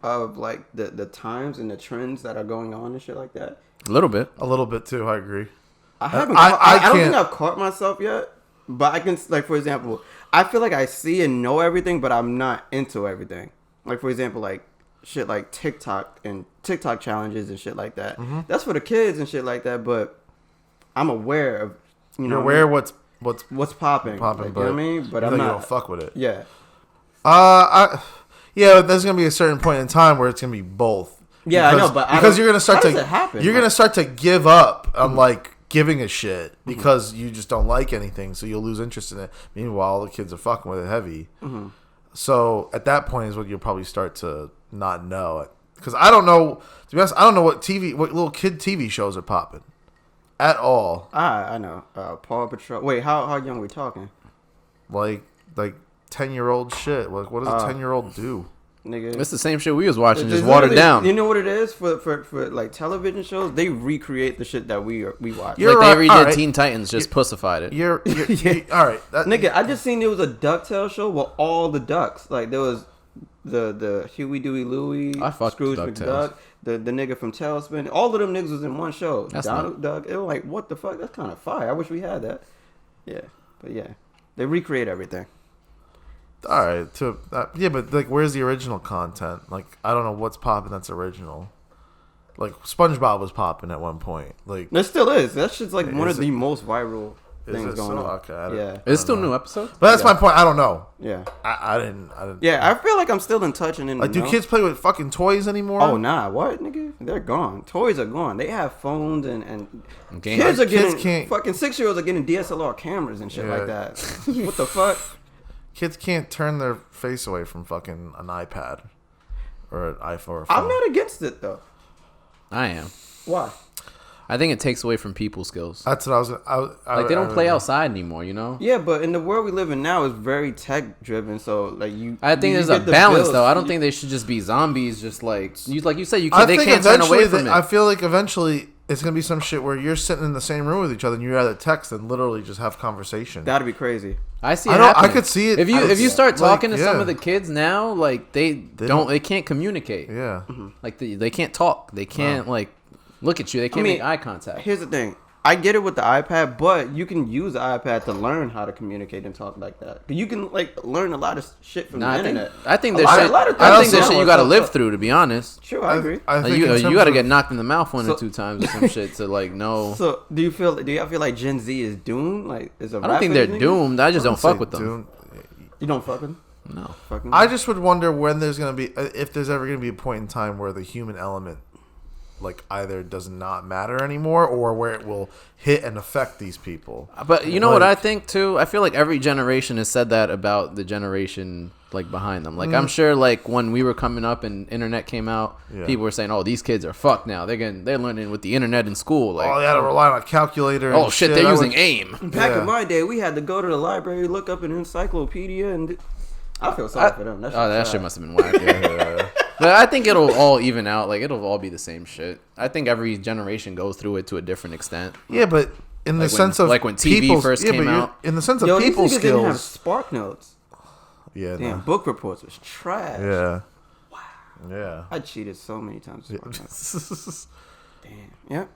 B: of like the times and the trends that are going on and shit like that?
A: A little bit.
C: A little bit too. I agree.
B: I haven't.
C: I
B: don't think
C: can't-
B: I've caught myself yet, but I can. Like for example, I feel like I see and know everything, but I'm not into everything. Like for example, like shit like TikTok and TikTok challenges and shit like that.
C: Mm-hmm.
B: That's for the kids and shit like that. But I'm aware of
C: You're aware of what's
B: what's popping.
C: popping,
B: Like,
C: but
B: you know what I mean. But
C: you
B: I'm
C: know you
B: not.
C: don't fuck with it.
B: Yeah.
C: Yeah, there's gonna be a certain point in time where it's gonna be both.
B: Yeah,
C: because,
B: I know, but
C: because you're gonna start
B: how
C: to
B: does it happen?
C: you're gonna start to give up on like giving a shit because you just don't like anything, so you'll lose interest in it. Meanwhile, the kids are fucking with it heavy.
B: Mm-hmm.
C: So at that point is when you'll probably start to not know it. Because I don't know, to be honest, I don't know what little kid TV shows are popping at all.
B: I know. Paw Patrol. Wait, how young are we talking?
C: Like 10-year-old shit. Like what does a 10-year-old do?
B: Nigga.
A: It's the same shit we was watching, just
B: There's
A: watered
B: literally-
A: down.
B: You know what it is for like television shows? They recreate the shit that we watch.
C: You're
A: Like they
C: right.
A: redid
C: All right.
A: Teen Titans, just pussified it.
C: You're all right.
B: Nigga, I just seen there was a DuckTales show with all the ducks. Like there was the Huey, Dewey, Louie,
A: I fucked
B: Scrooge
A: DuckTales.
B: McDuck, the nigga from Tailspin. All of them niggas was in one show.
A: That's
B: Donald Duck. It was like, what the fuck? That's kind of fire. I wish we had that. Yeah, but yeah, they recreate everything.
C: All right, yeah, but like, where's the original content? Like, I don't know what's popping that's original. Like, SpongeBob was popping at one point. Like,
B: There still is. That shit's like one of
C: Is
B: the
C: it-
B: most viral things
C: it
B: going
C: so?
B: on.
C: Okay, I don't-
B: Yeah,
A: Is it still
C: don't know.
A: new episodes?
C: but that's
B: Yeah.
C: my point. I don't know.
B: yeah,
C: I didn't.
B: yeah. I feel like I'm still in touch and in
C: Like,
B: the
C: do
B: know.
C: kids play with fucking toys anymore?
B: Oh nah, what nigga? They're gone. Toys are gone. They have phones and
A: Games.
B: kids are
C: Kids
B: getting
C: can't-
B: fucking 6-year-olds are getting DSLR cameras and shit
C: Yeah.
B: like that. What the fuck?
C: Kids can't turn their face away from fucking an iPad or an iPhone. Or a
B: I'm
C: phone.
B: not against it though.
A: I am.
B: Why?
A: I think it takes away from people's skills.
C: That's what I was.
A: Like they don't play outside anymore, you know.
B: Yeah, but in the world we live in now is very tech driven. So like you,
A: I think
B: you
A: there's a
B: get the
A: balance
B: bills.
A: though. I don't think they should just be zombies. Just like you said,
C: I
A: they
C: think
A: can't turn away
C: eventually,
A: from it.
C: I feel like eventually it's gonna be some shit where you're sitting in the same room with each other and you rather text than literally just have conversation.
B: That'd be crazy.
A: I see.
C: I
A: It
C: don't- I
A: happening.
C: could see it.
A: If
C: I
A: you
C: would-
A: start talking
C: like,
A: to some
C: yeah.
A: of the kids now, like they can't communicate.
C: Yeah.
A: Like they can't talk. They can't like look at you. They can't
B: mean,
A: make eye contact.
B: Here's the thing. I get it with the iPad, but you can use the iPad to learn how to communicate and talk like that. You can like learn a lot of shit from
A: Nah,
B: the
A: I think
B: internet.
A: there's
B: lot-
A: shit.
B: a lot of
A: I think
B: things
A: there's
B: now
A: shit you
B: are
A: got to
B: so-
A: live through. To be honest,
B: Sure, I agree.
C: I
A: like,
C: think
A: you
C: in
A: got
C: terms
A: to
C: of-
A: get knocked in the mouth one or
B: So-
A: two times or some shit to like know.
B: So do y'all feel like Gen Z is doomed? Like is a
A: I don't think they're doomed. I just don't fuck
C: say
A: with them.
C: doomed.
B: You don't fuck with them?
A: No.
B: Fucking
C: I just would wonder when there's gonna be, if there's ever gonna be a point in time where the human element, like, either does not matter anymore or where it will hit and affect these people.
A: But you know what I
C: Like-
A: think too? I feel like every generation has said that about the generation like behind them. Like I'm sure like when we were coming up and internet came out,
C: Yeah.
A: people were saying, "Oh, these kids are fucked now. They're learning with the internet in school." Like,
C: Oh, they had to rely on a calculator.
A: oh
C: and
A: shit, they're
C: I
A: using
C: would-
A: AIM.
B: Back
C: Yeah.
B: in my day, we had to go to the library, look up an encyclopedia, and I feel sorry for them.
A: That shit must have been whack. Yeah. But I think it'll all even out. Like it'll all be the same shit. I think every generation goes through it to a different extent.
C: Yeah, but in the
A: Like when-
C: sense of
A: like when TV
C: people's-
A: first
C: yeah,
A: came
C: but you're-
A: out.
C: in the sense of
B: Yo, these
C: people's
B: niggas didn't have
C: skills.
B: Spark Notes.
C: Yeah,
B: Damn,
C: no.
B: book reports was trash.
C: Yeah. Yeah.
B: I cheated so many times. With Spark Notes. Damn. Yep.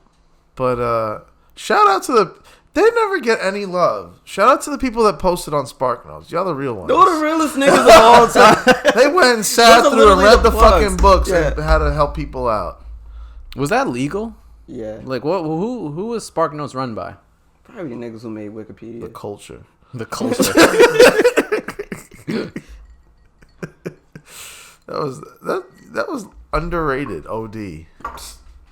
C: But shout out to the. They never get any love. Shout out to the people that posted on SparkNotes. Y'all the real ones.
B: They're the realest niggas of all time.
C: They went and sat
B: Those are
C: through and
B: literally
C: read
B: the
C: the
B: plugs.
C: fucking books
B: Yeah.
C: and how to help people out.
A: Was that legal?
B: Yeah.
A: Like what? Who was Spark Notes run by?
B: Probably the niggas who made Wikipedia.
C: The culture.
A: The culture.
C: that was underrated. OD.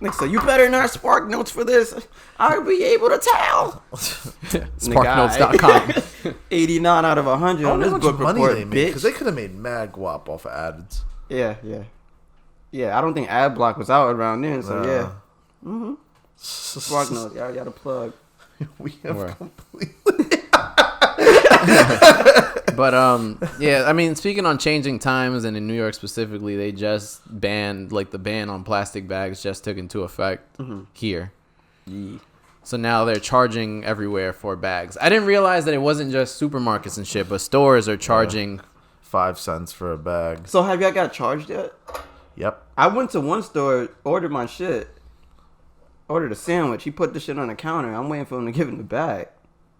B: Nigga, so you better not spark notes for this. I'll be able to tell.
A: Sparknotes.com.
B: 89 out of 100 on this book report, bitch.
C: Because they could have made mad guap off of ads.
B: Yeah. I don't think ad block was out around then, so yeah. Mm-hmm. Spark notes, y'all got a plug.
C: We have completely.
A: But yeah, I mean, speaking on changing times, and in New York specifically, they just banned, like, the ban on plastic bags just took into effect here.
B: Yeah.
A: So now they're charging everywhere for bags. I didn't realize that it wasn't just supermarkets and shit, but stores are charging
C: 5 cents for a bag.
B: So have y'all got charged yet?
C: Yep.
B: I went to one store, ordered my shit, ordered a sandwich. He put the shit on the counter. I'm waiting for him to give him the bag.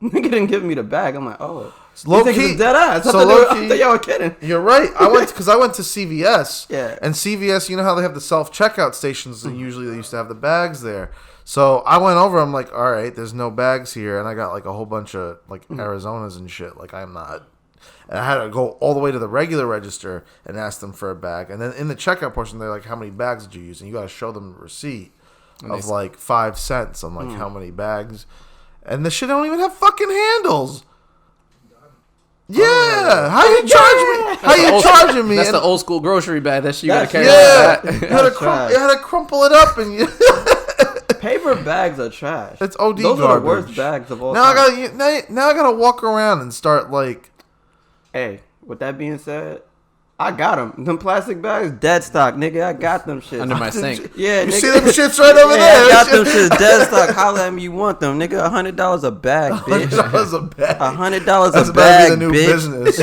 B: Nigga didn't give me the bag. I'm like, oh.
C: Low key,
B: it's dead ass. I
C: so
B: thought y'all were kidding.
C: You're right. I went to CVS.
B: Yeah.
C: And CVS, you know how they have the self checkout stations, and usually they used to have the bags there. So I went over. I'm like, all right, there's no bags here, and I got like a whole bunch of like Arizonas and shit. Like I'm not. And I had to go all the way to the regular register and ask them for a bag. And then in the checkout portion, they're like, how many bags did you use? And you got to show them a receipt of like 5 cents. I'm like, how many bags? And the shit don't even have fucking handles. Yeah, how you charge me? How you charging me?
A: That's the old school grocery bag that you gotta carry.
C: Yeah,
A: Like
C: you had to crumple it up and you.
B: Paper bags are trash.
C: It's OD
B: Those
C: garbage.
B: are the worst bags of all
C: now
B: time.
C: I gotta walk around and start like.
B: Hey, with that being said, I got them. Them plastic bags, dead stock, nigga. I got them shit.
A: Under my sink.
B: Yeah,
C: you
B: nigga.
C: see them shits right over there.
B: I got them shits dead stock. Holla at me, you want them, nigga? $100 a bag, bitch.
C: $100 a bag.
B: $100
C: That's
B: a
C: about
B: bag,
C: to be the new
B: bitch.
C: business.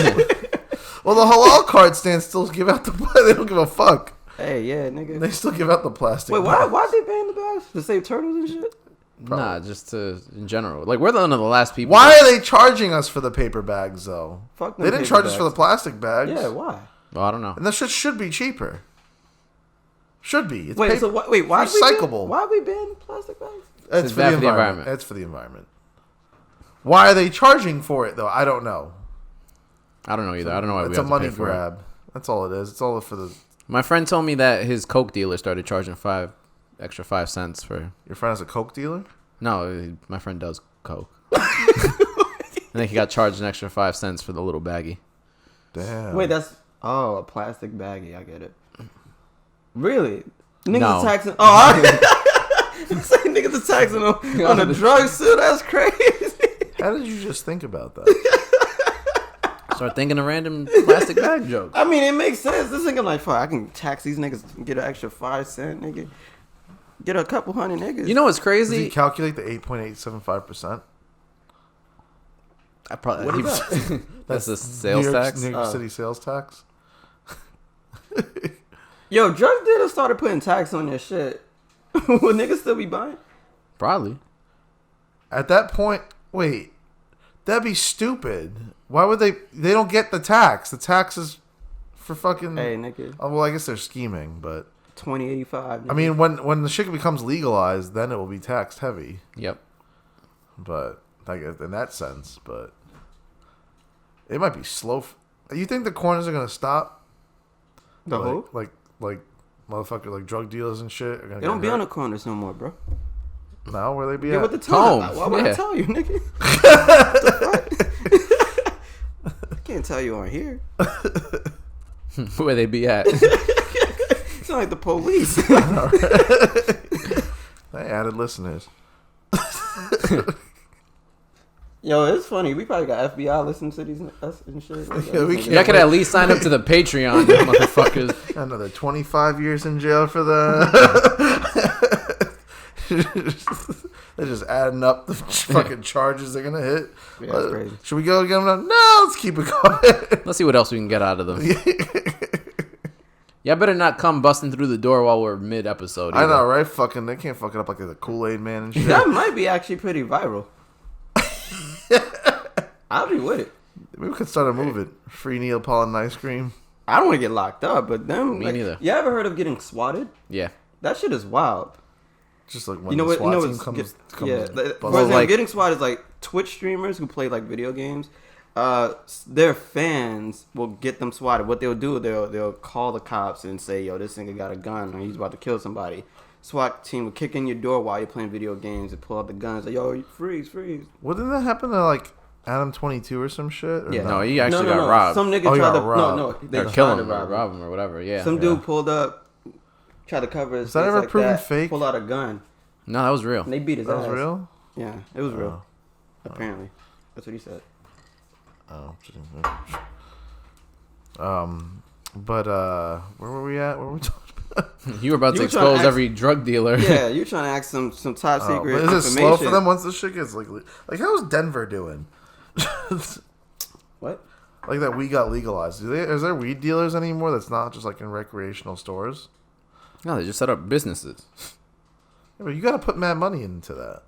C: Well, the halal card stands still give out the. They don't give a fuck.
B: Hey, yeah, nigga.
C: They still give out the plastic.
B: Wait, why they ban the bags? To save turtles and shit?
A: Nah, just in general. Like, we're one of the last people.
C: Why are they charging us for the paper bags though?
B: Fuck them.
C: They didn't
B: paper
C: charge us for the
B: bags.
C: plastic bags.
B: Yeah, why?
A: Well, I don't know.
C: And that shit should be cheaper. Should be. It's
B: Wait,
C: paper.
B: so why
C: recyclable.
B: Why we ban plastic bags?
C: It's for the environment. It's for the environment. Why are they charging for it though? I don't know.
A: I don't know either. I don't know why we
C: It's
A: have
C: a
A: to
C: money
A: pay for
C: grab. That's all it is. It's all for the.
A: My friend told me that his Coke dealer started charging extra 5 cents for.
C: Your friend is a Coke dealer?
A: No, my friend does Coke. And then he got charged an extra 5 cents for the little baggie.
C: Damn.
B: Wait, that's a plastic baggie. I get it. Really? Niggas
A: No.
B: are taxing. Oh, I say niggas are taxing on the drugs too. That's crazy.
C: How did you just think about that?
A: Start thinking of random plastic bag jokes.
B: I mean, it makes sense. This nigga like, fuck, I can tax these niggas and get an extra 5 cent, nigga. Get a couple hundred niggas.
A: You know what's
C: Does
A: crazy?
C: he calculate the 8.875%?
A: I probably.
B: What is that?
A: That's the sales
C: New York,
A: tax.
C: New York City sales tax.
B: Yo, drug dealers started putting tax on their shit. Will niggas still be buying?
A: Probably.
C: At that point, wait, that'd be stupid. Why would they? They don't get the tax. The tax is for fucking.
B: Hey, nigga.
C: Oh, well, I guess they're scheming, but
B: 2085.
C: I mean, when the shit becomes legalized, then it will be taxed heavy.
A: Yep.
C: But like in that sense, but it might be slow. You think the corners are gonna stop?
B: The who?
C: Like motherfucker, like drug dealers and shit. Are gonna
B: They don't
C: get
B: be
C: hurt?
B: on the corners no more, bro.
C: Now where they be
B: Yeah,
C: at?
B: with the time.
A: Home.
B: Why would
A: Yeah.
B: I tell you, nigga? I can't tell you on here.
A: Where they be at?
B: It's not like the police.
C: They added listeners.
B: Yo, it's funny. We probably got FBI listening to these us and shit. Like,
C: Yeah, we
B: niggas-
C: can't-
A: Y'all could at least sign up to the Patreon, you motherfuckers.
C: Another 25 years in jail for the. They're just adding up the fucking charges they're gonna hit.
B: Yeah, that's crazy.
C: Should we go get them? No, let's keep it going.
A: Let's see what else we can get out of them. Y'all better not come busting through the door while we're mid-episode.
C: I
A: either.
C: know, right? Fucking, they can't fuck it up like the Kool-Aid Man and shit.
B: That might be actually pretty viral. I'll be with it.
C: Maybe we could start a movement. Free Neapolitan ice cream.
B: I don't want to get locked up, but them.
A: Me
B: like,
A: neither.
B: You ever heard of getting swatted?
A: Yeah.
B: That shit is wild.
C: Just like when
B: You know
C: the
B: what?
C: SWAT
B: You know
C: team
B: what's
C: comes
B: yeah.
C: busting.
B: For example,
A: like-
B: getting swatted is like Twitch streamers who play like video games. their fans will get them swatted. What they'll do, they'll call the cops and say, "Yo, this nigga got a gun or he's about to kill somebody." SWAT team will kick in your door while you're playing video games and pull out the guns. Like, "Yo, freeze!"
C: Wouldn't that happen to like Adam 22 or some shit? Or
B: Yeah.
A: No, he actually got robbed.
B: Some nigga
C: Oh, he
B: tried to
C: got robbed.
B: no, they
A: Or
B: tried
A: kill
B: to
A: him or rob him or whatever. Yeah.
B: Some dude pulled up, tried to cover his
C: Is that
B: face
C: ever
B: like
C: proven
B: that,
C: fake?
B: pulled out a gun,
A: No, that was real.
B: and they beat his
C: That
B: ass.
C: was real?
B: Yeah, it was real. Apparently, that's what he said.
C: Oh. But where were we at? What were we talking about?
A: You were about to
B: You were trying to
A: expose
B: ask-
A: every drug dealer.
B: Yeah, you're trying to ask some top
C: Oh,
B: secret
C: but
B: information.
C: is it slow for them once the shit gets like how's Denver doing?
B: What?
C: Like that weed got legalized. Is there weed dealers anymore that's not just like in recreational stores?
A: No, they just set up businesses.
C: Yeah, but you got to put mad money into that.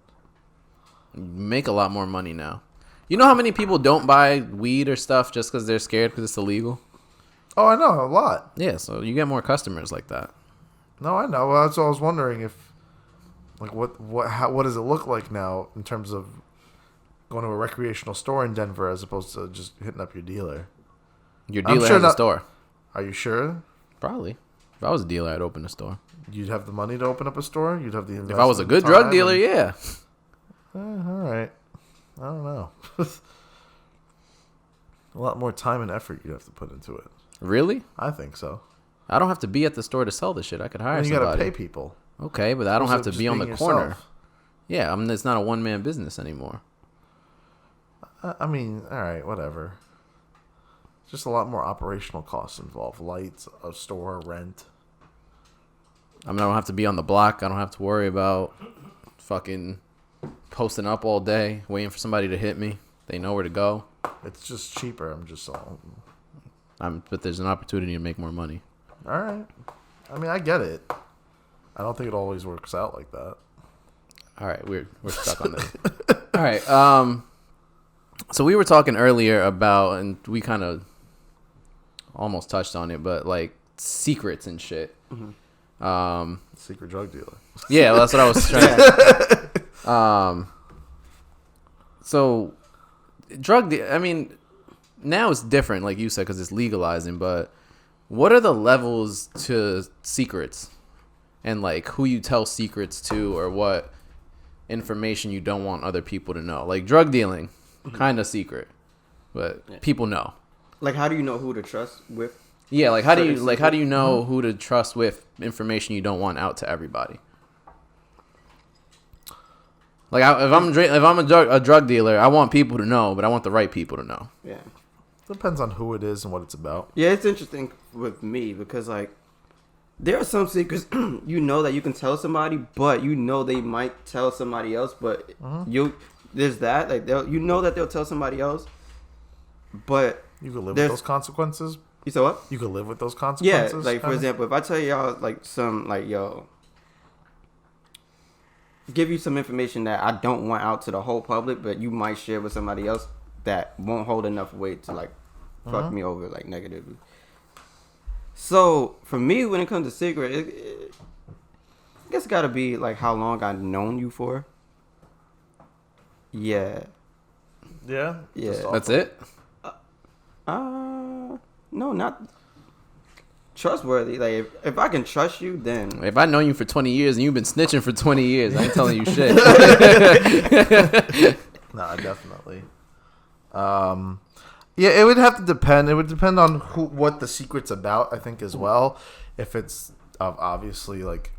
A: You make a lot more money now. You know how many people don't buy weed or stuff just because they're scared because it's illegal?
C: Oh, I know, a lot.
A: Yeah, so you get more customers like that.
C: No, I know. Well, that's what I was wondering if, like, what does it look like now in terms of going to a recreational store in Denver as opposed to just hitting up your dealer?
A: Your
C: I'm
A: dealer
C: sure
A: has a
C: not-
A: store.
C: Are you sure?
A: Probably. If I was a dealer, I'd open a store.
C: You'd have the money to open up a store? You'd have the
A: If I was a
C: investment
A: good
C: time
A: drug dealer,
C: and-
A: yeah.
C: All right. I don't know. A lot more time and effort you'd have to put into it.
A: Really?
C: I think so.
A: I don't have to be at the store to sell the shit. I could hire
C: And you
A: somebody.
C: got to pay people.
A: Okay, but I don't
C: Also,
A: have to
C: just
A: be on the
C: being
A: corner.
C: yourself.
A: Yeah, it's not a one-man business anymore.
C: I mean, all right, whatever. Just a lot more operational costs involved. Lights, a store, rent.
A: I mean, I don't have to be on the block. I don't have to worry about fucking posting up all day, waiting for somebody to hit me. They know where to go.
C: It's just cheaper. I'm just all
A: But there's an opportunity to make more money.
C: right. I mean, I get it. I don't think it always works out like that.
A: All right, we're stuck on this. All right. So we were talking earlier about, and we kind of almost touched on it, but like secrets and shit. Mm-hmm.
C: Secret drug dealer.
A: Yeah, well, that's what I was trying to. So I mean, now it's different, like you said, because it's legalizing. But what are the levels to secrets, and like who you tell secrets to, or what information you don't want other people to know? Like drug dealing, kind of secret, but people know.
B: Like, how do you know who to trust with?
A: Yeah, like how do
B: Certain
A: you know who to trust with information you don't want out to everybody? Like if I'm a drug dealer, I want people to know, but I want the right people to know.
B: Yeah.
C: Depends on who it is and what it's about.
B: Yeah, it's interesting with me because, like, there are some secrets you know that you can tell somebody, but you know they might tell somebody else, but there's that. Like, you know that they'll tell somebody else, but
C: You could live with
B: There's-
C: those consequences.
B: you said what?
C: You could live with those
B: Yeah,
C: consequences.
B: like, for
C: kinda?
B: example, if I tell y'all, like, give you some information that I don't want out to the whole public, but you might share with somebody else that won't hold enough weight to, like, fuck me over, like, negatively. So, for me, when it comes to secret, I guess it gotta be, like, how long I've known you for. Yeah.
C: Yeah.
B: Yeah.
C: Just
A: That's it.
B: No, not trustworthy. Like, if I can trust you, then...
A: If I've known you for 20 years and you've been snitching for 20 years, I ain't telling you shit.
C: Nah, definitely. Yeah, it would have to depend. It would depend on what the secret's about, I think, as well. If it's obviously like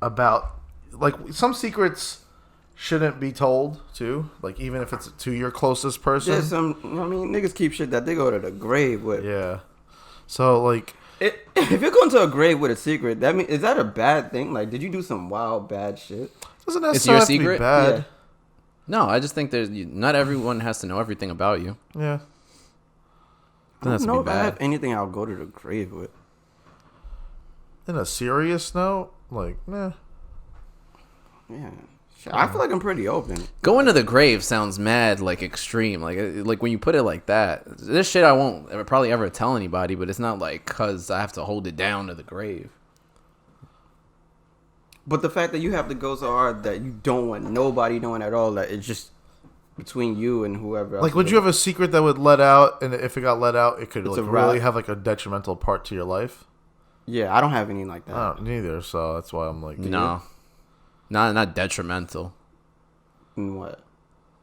C: about like some secrets shouldn't be told too. Like even if it's to your closest person.
B: There's some... I mean, niggas keep shit that they go to the grave with.
C: Yeah. So like
B: If you're going to a grave with a secret, that mean is that a bad thing? Like, did you do some wild bad shit?
C: doesn't
A: It's
C: necessarily
A: your
C: have to be
A: secret?
C: bad.
B: Yeah.
A: No, I just think not everyone has to know everything about you.
C: Yeah.
A: Doesn't have to
B: No,
A: be
B: if I have
A: bad.
B: anything, I'll go to the grave with.
C: In a serious note, like, nah.
B: Yeah. Shit, I feel like I'm pretty open.
A: Going to the grave sounds mad, like extreme. Like when you put it like that, this shit I won't probably ever tell anybody, but it's not like because I have to hold it down to the grave.
B: But the fact that you have to go so hard that you don't want nobody knowing at all, that it's just between you and whoever else.
C: Like, would you have a secret that would let out, and if it got let out, it could
B: It's
C: like
B: a
C: really
B: wrap.
C: have like a detrimental part to your life?
B: Yeah, I don't have any like that.
C: I don't neither, so that's why I'm like,
A: No, not detrimental.
B: In what?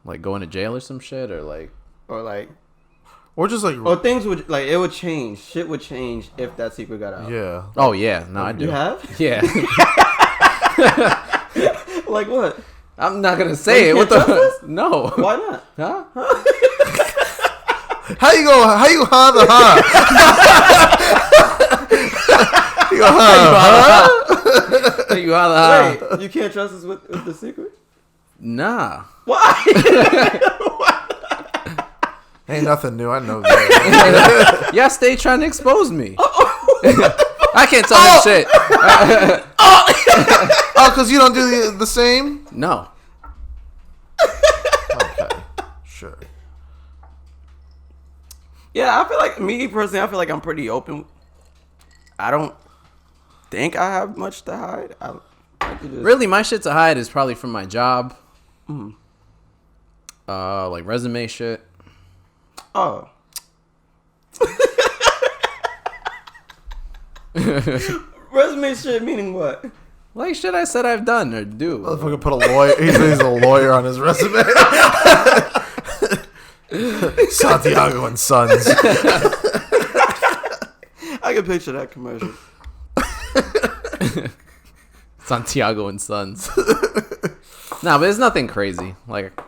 A: Like going to jail or some shit, or like
B: Or like,
C: or just like,
B: or things would like it would change. Shit would change if that secret got out.
C: yeah.
A: oh yeah, no, I do.
B: You have?
A: Yeah,
B: Like what?
A: I'm not gonna say it.
B: you
A: What
B: can't
A: the?
B: trust us?
A: No.
B: Why not?
A: Huh?
C: How you go? How you ha the ha? You go ha?
A: You holla.
B: Wait, you can't trust us with the secret?
A: Nah.
B: Why?
C: Ain't nothing new. I know that.
A: Y'all stay trying to expose me. I can't tell him shit.
C: Oh, because you don't do the same?
A: No.
C: Okay, sure.
B: Yeah, I feel like me personally. I feel like I'm pretty open. I don't think I have much to hide. I could just,
A: Really, my shit to hide is probably from my job. Like resume shit.
B: Oh. Resume shit meaning what?
A: Like shit I said I've done or do.
C: Motherfucker put a lawyer. He's a lawyer on his resume. Santiago and Sons.
B: I can picture that commercial.
A: Santiago and Sons. Nah, but it's nothing crazy. Like,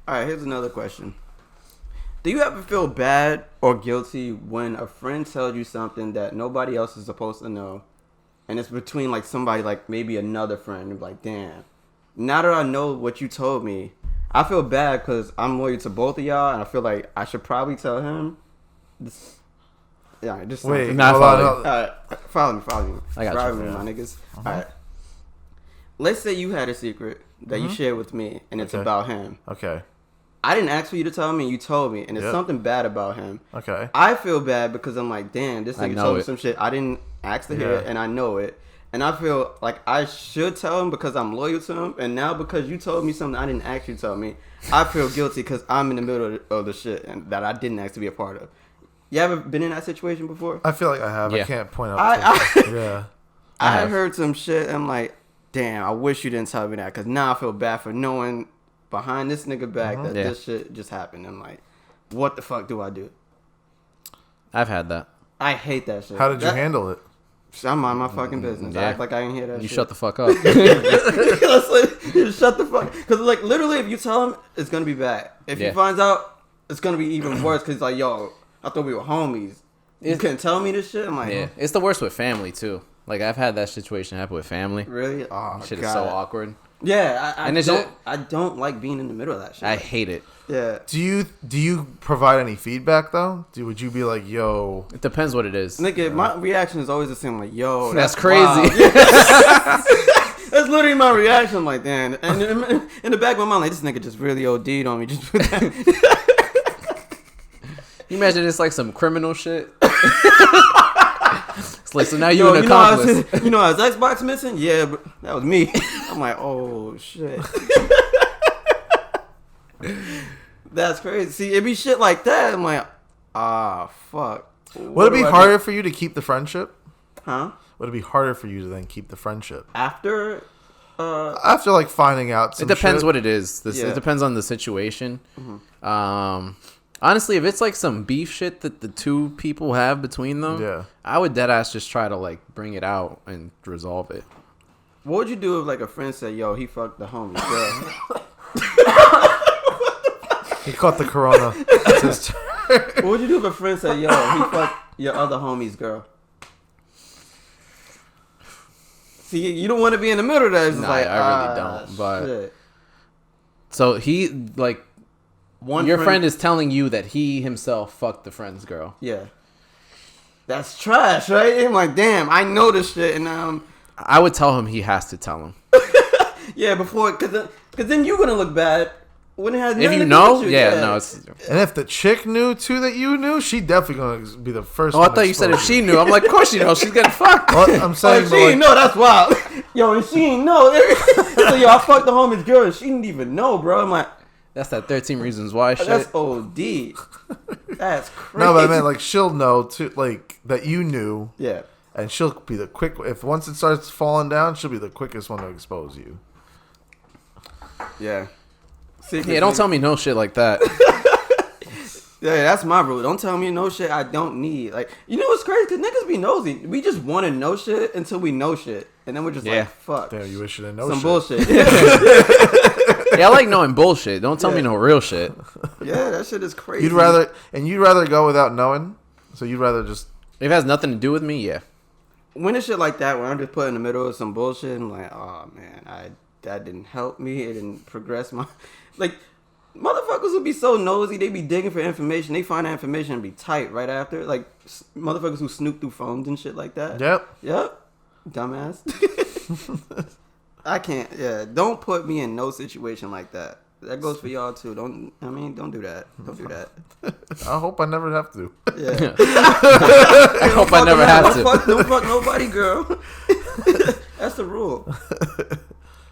B: All right, here's another question. Do you ever feel bad or guilty when a friend tells you something that nobody else is supposed to know, and it's between like somebody like maybe another friend? You're like, damn. Now that I know what you told me, I feel bad because I'm loyal to both of y'all, and I feel like I should probably tell him. This, yeah, just
C: Wait,
A: Nah,
C: hold
A: follow
C: on,
A: you.
B: All right, follow me.
A: I got you.
B: Drive me, my niggas. All right. Let's say you had a secret that you shared with me, and it's
C: Okay.
B: about him.
C: Okay.
B: I didn't ask for you to tell me, and you told me, and it's
C: Yep.
B: something bad about him.
C: Okay.
B: I feel bad because I'm like, damn, this
A: I
B: nigga
A: know
B: told me
A: it.
B: some shit I didn't ask to hear,
C: Yeah.
B: and I know it. And I feel like I should tell him because I'm loyal to him. And now because you told me something I didn't ask you to tell me, I feel guilty because I'm in the middle of the shit and that I didn't ask to be a part of. You ever been in that situation before?
C: I feel like I have. I
A: Yeah.
C: can't point out.
B: I-
C: yeah.
B: I
A: have.
B: heard some shit. I'm like, damn, I wish you didn't tell me that because now I feel bad for knowing behind this nigga back that
A: Yeah.
B: this shit just happened. I'm like, what the fuck do I do?
A: I've had that.
B: I hate that shit.
C: How did you
B: That-
C: handle it?
B: I'm mind my fucking business. I
A: Yeah.
B: act like I didn't hear that
A: You
B: shit.
A: shut the fuck up.
B: Let's like, just shut the fuck. Because like literally, if you tell him, it's gonna be bad. If
A: Yeah.
B: he finds out, it's gonna be even worse. Because like, yo, I thought we were homies. You couldn't tell me this shit. I'm like,
A: Yeah, it's the worst with family too. Like I've had that situation happen with family.
B: really? Oh,
A: Shit
B: God.
A: is so awkward.
B: Yeah,
A: And it's just-
B: I don't like being in the middle of that shit.
A: I hate it.
B: yeah.
C: Do you provide any feedback though? Would you be like, yo?
A: It depends what it is.
B: Nigga, my reaction is always the same. Like, yo,
A: That's
B: wild.
A: crazy.
B: That's literally my reaction. I'm like, damn. And in the back of my mind, like, this nigga just really OD'd on me. Just
A: You imagine it's like some criminal shit. It's like, so now
B: Yo,
A: you an accomplice.
B: You know, his Xbox missing? Yeah, but that was me. I'm like, oh shit. That's crazy. See, it'd be shit like that. I'm like, fuck.
C: Would it be
B: do I do?
C: harder for you to keep the friendship?
B: Huh?
C: Would it be harder for you to then keep the friendship
B: After?
C: after like finding out?
A: It
C: Some
A: depends
C: shit?
A: what it is.
B: Yeah.
A: It depends on the situation. Honestly, if it's like some beef shit that the two people have between them,
C: Yeah.
A: I would deadass just try to like bring it out and resolve it.
B: What would you do if like a friend said, yo, he fucked the homie girl?
C: He caught the corona. Sister.
B: What would you do if a friend said, yo, he fucked your other homie's girl? See, you don't want to be in the middle of that. It's just
A: Nah,
B: like,
A: I really don't, but-
B: shit.
A: So he like
B: One
A: your friend is telling you that he himself fucked the friend's girl.
B: Yeah. That's trash, right? I'm like, damn, I know this shit, and
A: I would tell him he has to tell him.
B: yeah, before, cause then you're gonna look bad when it has
A: If
B: nothing
A: you
B: to do
A: know,
B: with you.
A: yeah, no, it's.
C: And if the chick knew too that you knew, she definitely gonna be the first.
A: Oh, I
C: one
A: thought you said if
C: exposed.
A: she knew. I'm like, of course she knows. She's getting fucked.
C: Well, I'm
B: Oh,
C: saying,
B: if
C: but
B: she
C: like,
B: ain't know, that's wild. Yo, if she ain't know, So yo, I fucked the homie's girl and she didn't even know, bro. I'm like,
A: That's that 13 Reasons Why shit.
B: that's OD. That's crazy.
C: No, but I mean, like, she'll know too, like, that you knew.
B: Yeah.
C: And she'll be the quick. If once it starts falling down, she'll be the quickest one to expose you.
B: Yeah.
A: Yeah, don't tell me no shit like that.
B: Yeah, that's my rule. Don't tell me no shit I don't need. Like, you know what's crazy? Because niggas be nosy. We just want to know shit until we know shit. And then we're just like, fuck.
C: Damn, you wish you didn't know
B: Some
C: shit.
B: bullshit.
A: Yeah, I like knowing bullshit. Don't tell me no real shit.
B: Yeah, that shit is crazy.
C: You'd rather go without knowing? So you'd rather just...
A: If it has nothing to do with me, yeah.
B: When it's shit like that, when I'm just put in the middle of some bullshit, I'm like, oh, man, that didn't help me. It didn't progress my... Like... Motherfuckers would be so nosy. They be digging for information. They find that information and be tight right after. Like, motherfuckers who snoop through phones and shit like that. Yep. Dumbass. I can't. Yeah. Don't put me in no situation like that. That goes for y'all, too. Don't do that. Don't do that.
C: I hope I never have to.
B: Yeah.
A: I hope I never have to.
B: Don't fuck nobody, girl. That's the rule.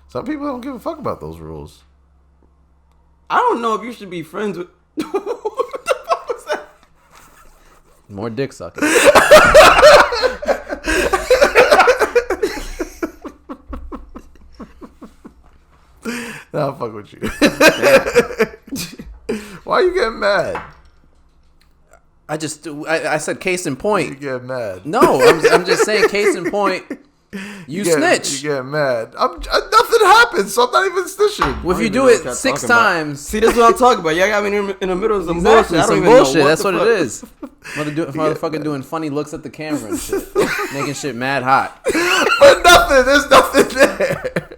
C: Some people don't give a fuck about those rules.
B: I don't know if you should be friends with... What the fuck was that?
A: More dick sucking.
C: Nah, I'll fuck with you. Why are you getting mad?
A: I said case in point.
C: You get mad.
A: No, I'm just saying case in point. You snitch.
C: You get mad. Nothing happened, so I'm not even snitching.
A: Well, if you do it 6 times.
B: See, this is what I'm talking about. Y'all got me in the middle of some
A: Exactly,
B: bullshit. I don't
A: some
B: even
A: bullshit.
B: know
A: That's what
B: fuck.
A: it is. Motherfucking doing funny looks at the camera and shit. Making shit mad hot.
C: But nothing. There's nothing there.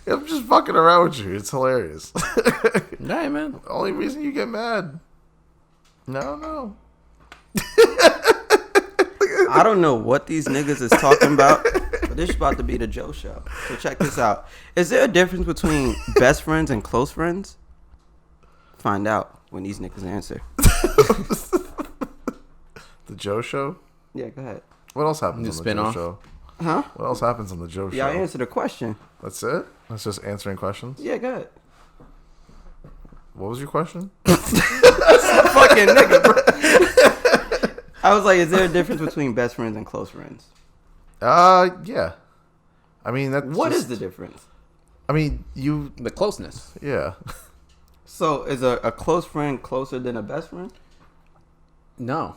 C: I'm just fucking around with you. It's hilarious.
A: Right, man.
C: The only reason you get mad. No.
B: I don't know what these niggas is talking about, but this is about to be the Joe show. So check this out. Is there a difference between best friends and close friends? Find out when these niggas answer.
C: The Joe show?
B: Yeah, go ahead.
C: What else happens on the Joe
A: spin-off?
C: show?
B: Huh?
C: What else happens on the Joe show?
B: Yeah, I answered a question.
C: That's it? That's just answering questions?
B: Yeah, go ahead.
C: What was your question?
B: Fucking nigga, bro. I was like, is there a difference between best friends and close friends?
C: Yeah. I mean, that's
B: What is the difference?
C: I mean,
A: The closeness.
C: yeah.
B: So is a close friend closer than a best friend?
A: No.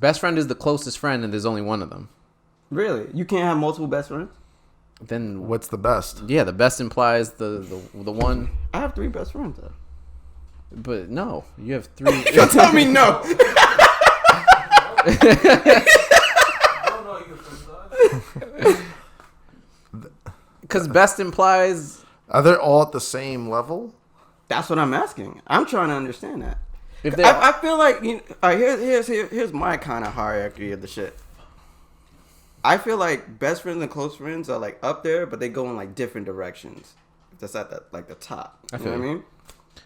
A: Best friend is the closest friend, and there's only one of them.
B: Really? You can't have multiple best friends?
A: Then
C: What's the best?
A: yeah, the best implies the one.
B: I have 3 best friends, though.
A: But no, you have 3.
B: Don't tell me no.
A: Because best implies
C: Are they all at the same level?
B: That's what I'm asking. I'm trying to understand that.
A: if they
B: I feel like here's my kind of hierarchy of the shit. I feel like best friends and close friends are like up there, but they go in like different directions. That's at the top.
A: I
B: You
A: feel
B: know what I
A: you.
B: mean?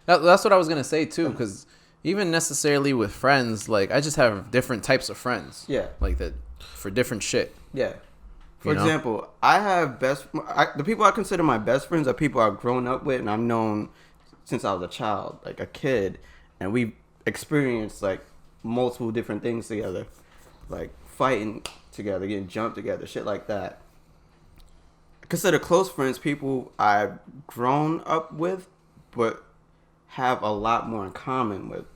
A: That's what I was gonna say too. Because even necessarily with friends, like I just have different types of friends.
B: Yeah.
A: Like that for different shit.
B: Yeah. For
A: You know?
B: example, I have the people I consider my best friends are people I've grown up with and I've known since I was a child, like a kid, and we've experienced like multiple different things together, like fighting together, getting jumped together, shit like that. I consider close friends people I've grown up with, but have a lot more in common with.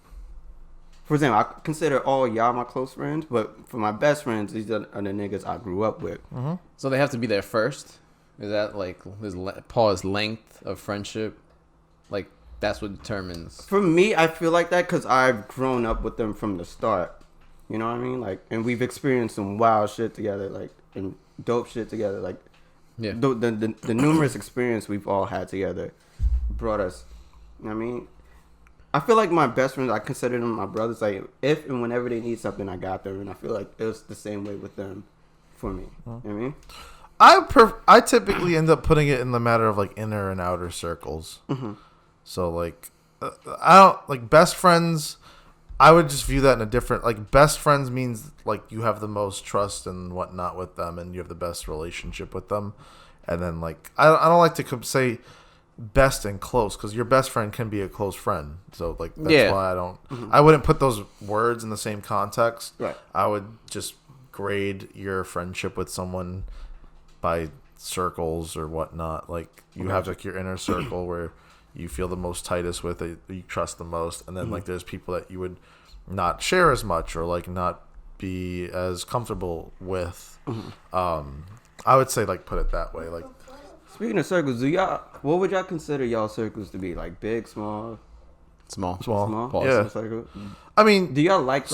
B: For example, I consider all y'all my close friends, but for my best friends, these are the niggas I grew up with.
C: Mm-hmm.
A: So they have to be there first. Is that like Paul's length of friendship? Like that's what determines.
B: For me, I feel like that because I've grown up with them from the start. You know what I mean? Like, and we've experienced some wild shit together, like, and dope shit together. Like,
A: Yeah.
B: the numerous experience we've all had together brought us. You know what I mean? I feel like my best friends, I consider them my brothers. Like, if and whenever they need something, I got them. And I feel like it was the same way with them for me. You know what I mean?
C: I typically end up putting it in the matter of like inner and outer circles.
B: Mm-hmm.
C: So like, I don't like best friends. I would just view that in a different, like best friends means like you have the most trust and whatnot with them and you have the best relationship with them. and then like I don't like to say best and close because your best friend can be a close friend. So like that's why I don't. I wouldn't put those words in the same context.
B: Right.
C: I would just grade your friendship with someone by circles or whatnot. Like you have like your inner circle where you feel the most tightest with, that you trust the most, and then like there's people that you would not share as much or like not be as comfortable with. I would say like put it that way. Like
B: speaking of circles, what would y'all consider y'all circles to be? Like big, small?
A: Small.
C: Yeah.
B: Circle?
C: I mean,
B: Do y'all like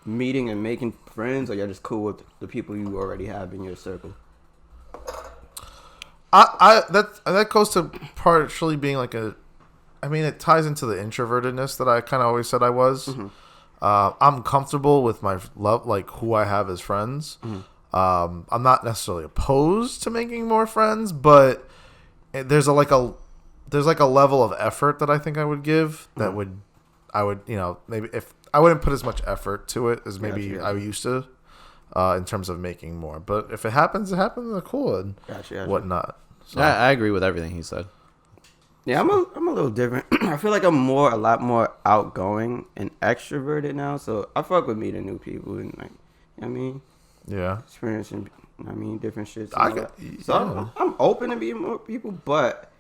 B: meeting and making friends, or y'all just cool with the people you already have in your circle?
C: that goes to partially being like it ties into the introvertedness that I kind of always said I was. I'm comfortable with my love, like who I have as friends. I'm not necessarily opposed to making more friends, but there's a level of effort that I think I would give that I would maybe if I wouldn't put as much effort to it as maybe I used to. In terms of making more, but if it happens, cool and whatnot. So.
A: I agree with everything he said.
B: Yeah, I'm a little different. I feel like I'm a lot more outgoing and extroverted now. So I fuck with meeting new people and experiencing different shit. I'm open to meeting more people, but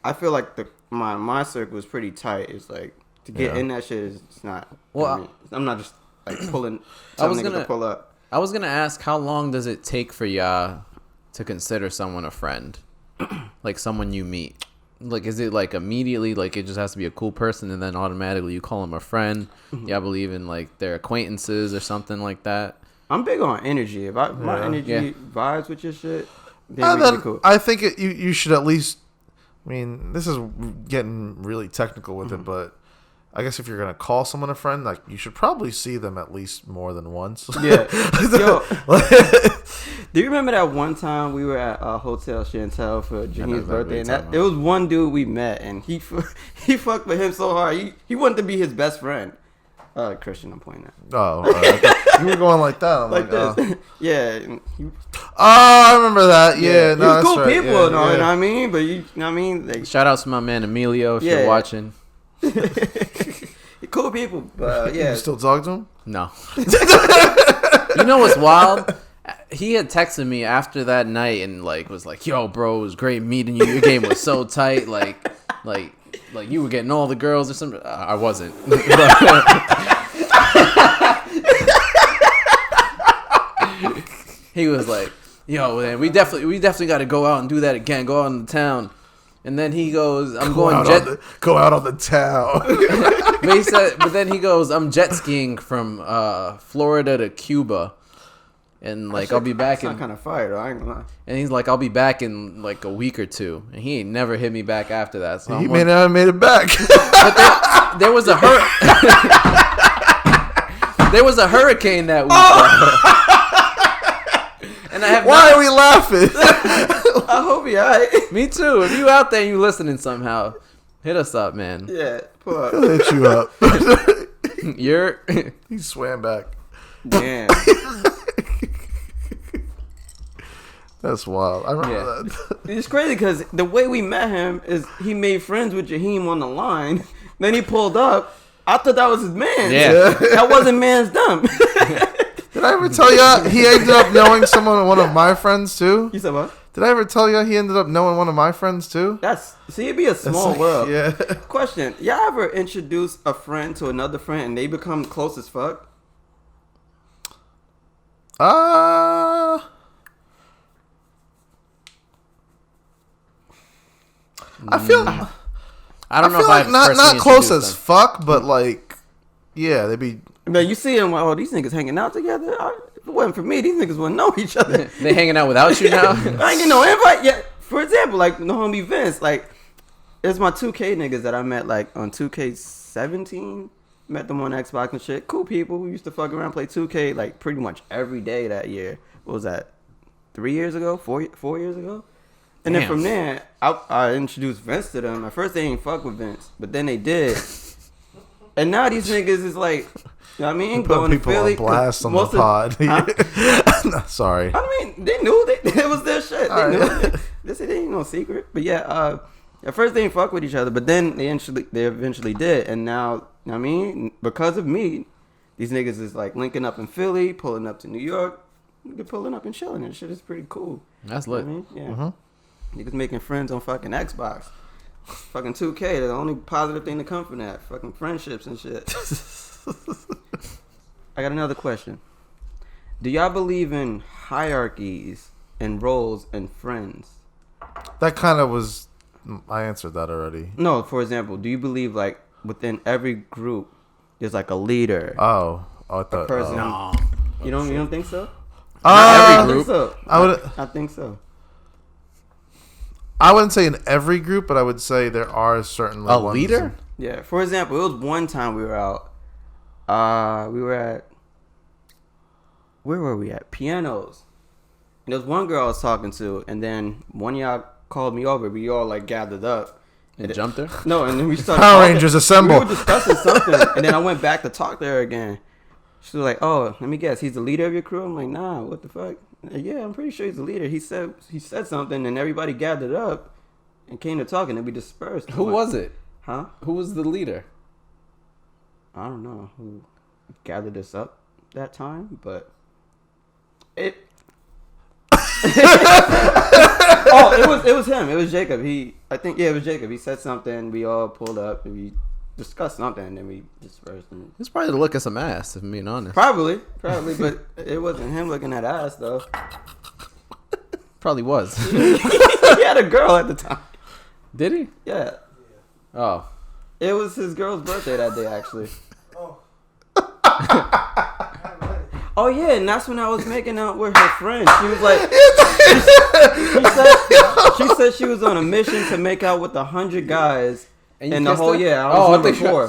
B: I feel like my circle is pretty tight. It's like to get in that shit it's not. Well, I'm not just like pulling. I was gonna pull up.
A: I was gonna ask, how long does it take for y'all to consider someone a friend, like someone you meet? Like, is it like immediately, like it just has to be a cool person, and then automatically you call them a friend? Y'all believe in like their acquaintances or something like that?
B: I'm big on energy. If my energy vibes with your shit, then cool.
C: I think you should at least. I mean, this is getting really technical with it, but. I guess if you're gonna call someone a friend, like you should probably see them at least more than once.
B: Yeah. Yo, do you remember that one time we were at Hotel Chantel for Jaheem's birthday, and it was one dude we met, and he fucked with him so hard, he wanted to be his best friend. Christian, I'm pointing at.
C: Oh, you were going like that. I'm like
B: this. Yeah.
C: I remember that. Yeah,
B: no, that's cool
C: right.
B: people, you know what I mean? But you know what I mean? Like,
A: shout out to my man Emilio if you're watching.
B: Cool people, but
C: You still talk to him?
A: No. You know what's wild? He had texted me after that night and like was like, "Yo, bro, it was great meeting you. Your game was so tight. Like you were getting all the girls or something." I wasn't. He was like, "Yo, man, we definitely got to go out and do that again. Go out in the town." And then he goes, go
C: out on the town.
A: But then he goes, "I'm jet skiing from Florida to Cuba, and like I'll be back in."
B: Kind of fire, though. I ain't gonna lie.
A: And he's like, "I'll be back in like a week or two." And he ain't never hit me back after that. So
C: he may not have made it back.
A: But there was a there was a hurricane that week. And I have
C: Why are we laughing?
B: I hope you're alright.
A: Me too. If you out there and you listening somehow, hit us up, man.
B: Yeah, pull up.
C: I'll hit you up.
A: He
C: swam back.
B: Damn.
C: That's wild. I remember that.
B: It's crazy because the way we met him is he made friends with Jaheim on the line. Then he pulled up. I thought that was his man.
A: Yeah.
B: That wasn't man's dumb.
C: Did I ever tell you he ended up knowing one of my friends too?
B: You said what?
C: Did I ever tell you he ended up knowing one of my friends too?
B: It'd be a small world.
C: Yeah.
B: Question: y'all ever introduce a friend to another friend and they become close as fuck?
C: I feel.
A: I don't know if
C: like
A: I've
C: not close as
A: them.
C: fuck, but like, yeah, they'd be.
B: Man, you see them, these niggas hanging out together. If it wasn't for me, these niggas wouldn't know each other.
A: They hanging out without you now?
B: I ain't getting no invite yet. For example, like the homie Vince, like it's my 2K niggas that I met like on 2K17. Met them on Xbox and shit. Cool people who used to fuck around, play 2K like pretty much every day that year. What was that? 3 years ago? 4 years ago? And then from there, I introduced Vince to them. At first, they ain't fuck with Vince, but then they did. And now these niggas is like, you know what I mean?
C: Put people on blast on the pod.
B: Huh?
C: Sorry.
B: I mean, they knew it was their shit. This ain't no secret. But yeah, at first they didn't fuck with each other, but then they eventually did, and now I mean, because of me, these niggas is like linking up in Philly, pulling up to New York, nigga pulling up and chilling, and shit is pretty cool.
A: That's
B: You know
A: lit.
B: what I mean? Yeah. Niggas making friends on fucking Xbox. Fucking 2K, the only positive thing to come from that. Fucking friendships and shit. I got another question. Do y'all believe in hierarchies and roles and friends?
C: That kind of was. I answered that already.
B: No, for example, do you believe like within every group there's like a leader?
C: Oh, I thought.
B: person.
A: No.
B: You don't think so?
A: Not every
B: I think
A: group.
B: so. I think so.
C: I wouldn't say in every group, but I would say there are certainly
A: A
C: ones
A: leader?
B: Yeah. For example, it was one time we were out. We were at. Where were we at? Pianos. And there was one girl I was talking to, and then one of y'all called me over. We all like gathered up.
A: And jumped her?
B: No, and then we started.
C: Power
B: talking.
C: Rangers assemble.
B: We were discussing something, and then I went back to talk to her again. She was like, "Oh, let me guess, he's the leader of your crew." I'm like, "Nah, what the fuck?" Yeah, I'm pretty sure he's the leader. He said something, and everybody gathered up and came to talk, and then we dispersed.
A: Who was it?
B: Huh?
A: Who was the leader?
B: I don't know who gathered us up that time, but it. Oh, it was him. It was Jacob. I think it was Jacob. He said something. We all pulled up and we discussed something, and then we dispersed. And
A: It's probably to look at some ass, if I'm being honest.
B: probably, but it wasn't him looking at ass though.
A: Probably was.
B: He had a girl at the time.
A: Did he?
B: Yeah,
A: Oh.
B: it was his girl's birthday that day actually. Oh yeah, and that's when I was making out with her friend. She was like, she said she was on a mission to make out with 100 guys
A: And you
B: in the
A: kissed
B: whole
A: her?
B: year. I
A: Oh,
B: was
A: I
B: number
A: think
B: 4.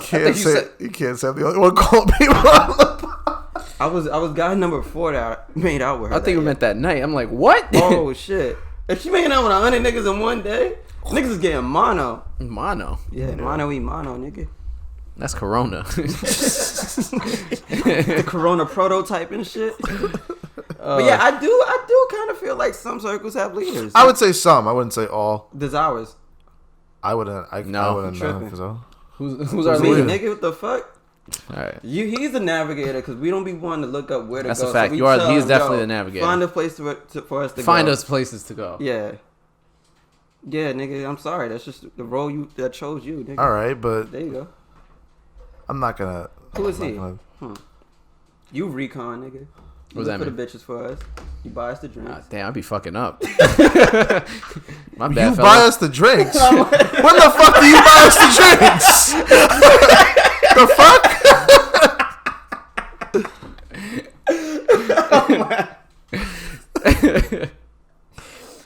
C: You can't say I'm the only one calling people on the
B: I was guy number 4 that I made out with her.
A: I think
B: that
A: we meant that night. I'm like, what?
B: Oh shit! If she making out with 100 niggas in one day, niggas is getting mono.
A: Mono.
B: Yeah, mono, nigga.
A: That's Corona.
B: The Corona prototype and shit. But yeah, I do kind of feel like some circles have leaders.
C: I would say some. I wouldn't say all.
B: There's ours.
C: I wouldn't. I wouldn't know.
B: tripping.
C: So.
A: Who's our
B: Me,
A: leader?
B: nigga, what the fuck?
A: All right.
B: He's the navigator because we don't be wanting to look up where to
A: That's
B: go.
A: a fact.
B: we
A: He's
B: tell him,
A: definitely
B: yo,
A: the navigator.
B: Find a place for us to
A: Find
B: go.
A: us places to go.
B: Yeah. Yeah, nigga, I'm sorry. That's just the role that chose you, nigga.
C: All right, but
B: There you go.
C: I'm not gonna.
B: Who is
C: I'm
B: he?
C: not gonna-
B: You recon, nigga. You
A: What does that
B: look for
A: mean?
B: the bitches for us. You buy us the drinks.
A: Ah, damn, I'd be fucking up. My bad,
C: You
A: fella.
C: buy us the drinks. When the fuck do you buy us the drinks? The fuck?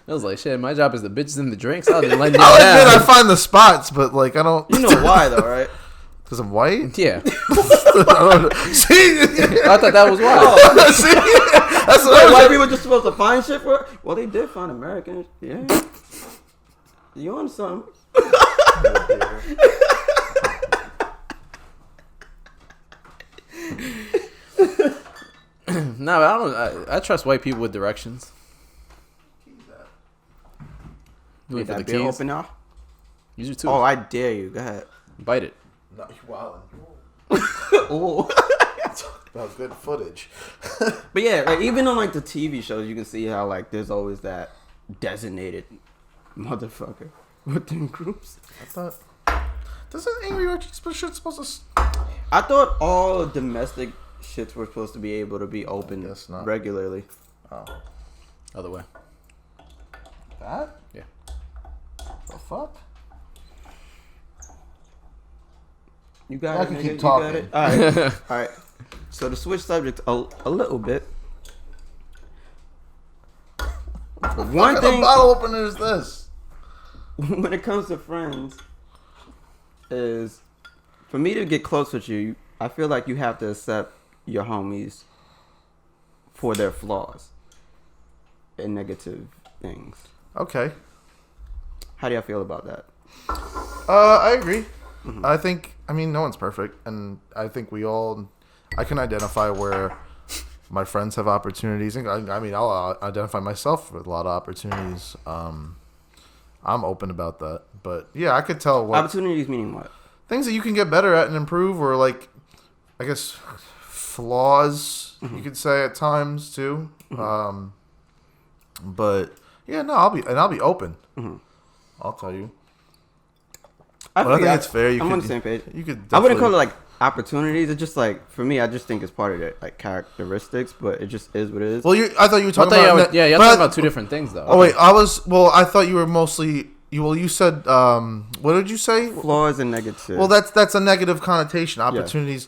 A: I was like, shit, my job is the bitches and the drinks. I'll just let you
C: I'll admit I
A: down.
C: find the spots, but like I don't.
B: You know why though, right?
C: Because I'm white.
A: Yeah.
C: I don't- See,
A: I thought that was wild.
C: see, that's what I
B: Wait,
C: was
B: white
C: like.
B: people just supposed to find shit for? Well, they did find Americans. Yeah. You on something?
A: No, I don't. I trust white people with directions. Looking for
B: That
A: the
B: beer
A: keys.
B: open now?
A: Use your tooth.
B: Oh, I dare you. Go ahead.
A: Bite it.
C: No, you wildin'.
B: Ooh.
C: About good footage.
B: But yeah, like even on like the TV shows, you can see how like there's always that designated motherfucker within groups.
C: I thought. Doesn't Angry Orchard shit supposed to?
B: I thought all domestic shits were supposed to be able to be open
C: Guess not.
B: regularly.
C: Oh,
A: Other way.
C: that?
A: Yeah.
C: The fuck?
B: You got
C: I
B: it,
C: can
B: nigga.
C: keep
B: You
C: talking.
B: got it. All right. All right. So to switch subject a little bit. One
C: What kind
B: thing
C: of bottle opener is this?
B: when it comes to friends is for me to get close with you, I feel like you have to accept your homies for their flaws and negative things.
C: Okay.
B: How do y'all feel about that?
C: I agree.
B: Mm-hmm.
C: I think, I mean, no one's perfect. And I think I can identify where my friends have opportunities. And I mean, I'll identify myself with a lot of opportunities. I'm open about that. But yeah, I could tell what
B: Opportunities meaning what?
C: things that you can get better at and improve, or like, I guess, flaws you could say at times too. But yeah, no, I'll be open. I'll tell you. I think it's fair.
B: I'm on the same page.
C: You could.
B: I wouldn't call it like opportunities. It's just like, for me, I just think it's part of it, like characteristics. But it just is what it is.
C: Well, I thought you were talking about.
A: You're talking about two different things though.
C: Oh wait, I thought you were mostly. You said. What did you say?
B: Flaws and negatives.
C: Well, that's a negative connotation. Opportunities.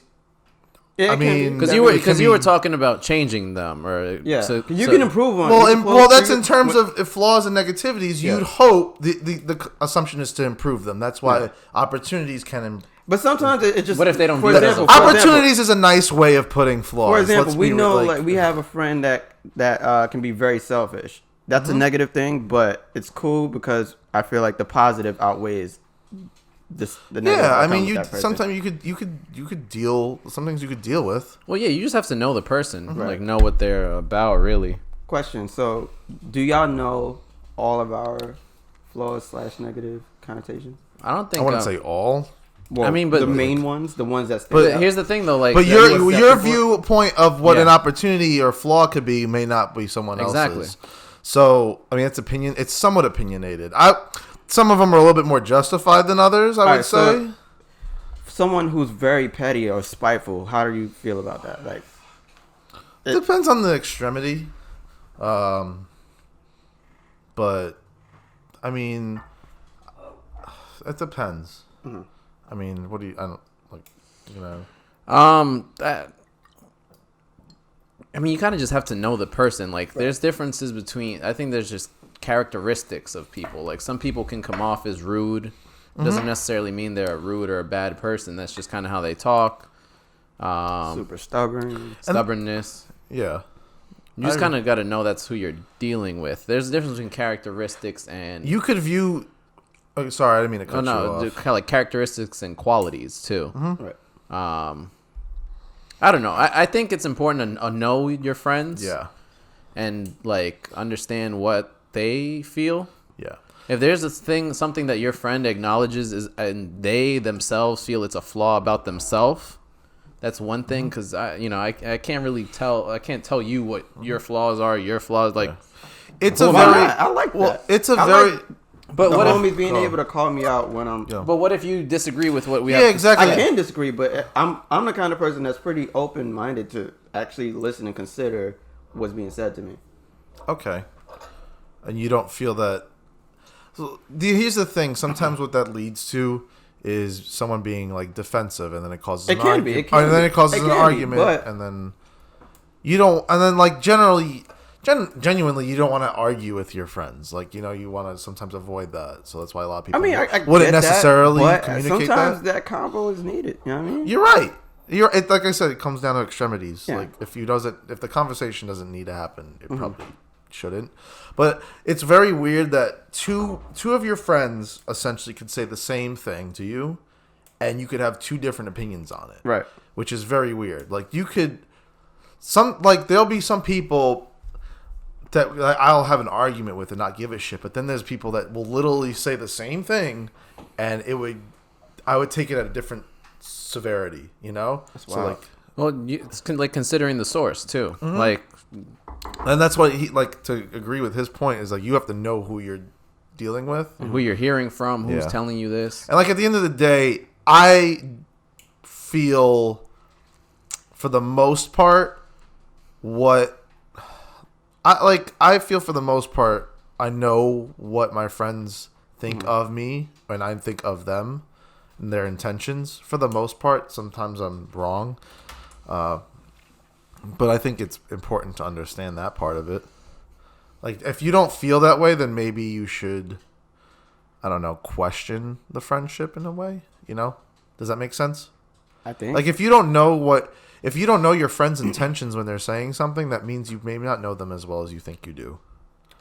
B: Yeah,
C: I mean,
A: because you were talking about changing them, or
B: so you can improve on.
C: Well, that's in terms of flaws and negativities. You'd hope the assumption is to improve them. That's why opportunities can.
B: But sometimes it just.
A: What if they don't?
B: For
A: do
B: example,
A: that?
C: Opportunities is a nice way of putting flaws.
B: For example, we know like we have a friend that can be very selfish. That's a negative thing, but it's cool because I feel like the positive outweighs the negative.
C: Yeah, I mean, sometimes you could deal. Some things you could deal with.
A: Well, yeah, you just have to know the person, like know what they're about, really.
B: Question: so, do y'all know all of our flaws / negative connotations?
A: I don't think
C: I wouldn't say all.
B: Well,
A: I mean, but
B: the main ones, the ones that.
A: But here's the thing, though, like.
C: But your viewpoint of what an opportunity or flaw could be may not be someone else's.
A: Exactly.
C: So I mean, it's somewhat opinionated. Some of them are a little bit more justified than others, I would say. So
B: someone who's very petty or spiteful, how do you feel about that? Like,
C: it depends on the extremity. But I mean, it depends. I mean,
A: I mean, you kind of just have to know the person. Like, there's differences between. I think there's just characteristics of people. Like, some people can come off as rude. Doesn't necessarily mean they're a rude or a bad person. That's just kind of how they talk.
B: Super
A: Stubbornness.
C: Yeah.
A: You just kind of got to know that's who you're dealing with. There's a difference between characteristics and.
C: You could view. Oh, sorry, I didn't mean to cut you off.
A: Kind of like characteristics and qualities too.
B: Right.
A: I don't know. I think it's important to know your friends.
C: Yeah.
A: And like understand what they feel.
C: Yeah.
A: If there's something that your friend acknowledges and they themselves feel it's a flaw about themselves, that's one thing. Because I can't really tell. I can't tell you what your flaws are. Your flaws, like,
C: it's
B: I like that.
C: It's a very.
B: But what homies being able to call me out when I'm.
A: But what if you disagree with what we have?
C: Yeah, exactly.
B: I can disagree, but I'm the kind of person that's pretty open minded to actually listen and consider what's being said to me.
C: Okay. And you don't feel that. So here's the thing. Sometimes what that leads to is someone being like defensive, and then it causes an argument. And then it causes an argument, and then you don't. And then like genuinely, you don't want to argue with your friends. Like, you want to sometimes avoid that. So that's why a lot of people wouldn't necessarily communicate
B: sometimes that combo is needed. You know what I mean?
C: You're right. Like I said, it comes down to extremities.
B: Yeah.
C: Like if the conversation doesn't need to happen, it probably shouldn't. But it's very weird that two of your friends essentially could say the same thing to you, and you could have two different opinions on it.
B: Right.
C: Which is very weird. Like there'll be some people that I'll have an argument with and not give a shit, but then there's people that will literally say the same thing, and I would take it at a different severity,
B: That's
C: so
B: wild.
A: it's like considering the source too. Like,
C: and that's why to agree with his point is like you have to know who you're dealing with,
A: who you're hearing from, who's telling you this,
C: and like at the end of the day, I feel for the most part I feel for the most part, I know what my friends think of me, and I think of them and their intentions. For the most part, sometimes I'm wrong. But I think it's important to understand that part of it. Like, if you don't feel that way, then maybe you should, I don't know, question the friendship in a way, Does that make sense?
B: I think.
C: Like, if you don't know your friends' intentions when they're saying something, that means you maybe not know them as well as you think you do.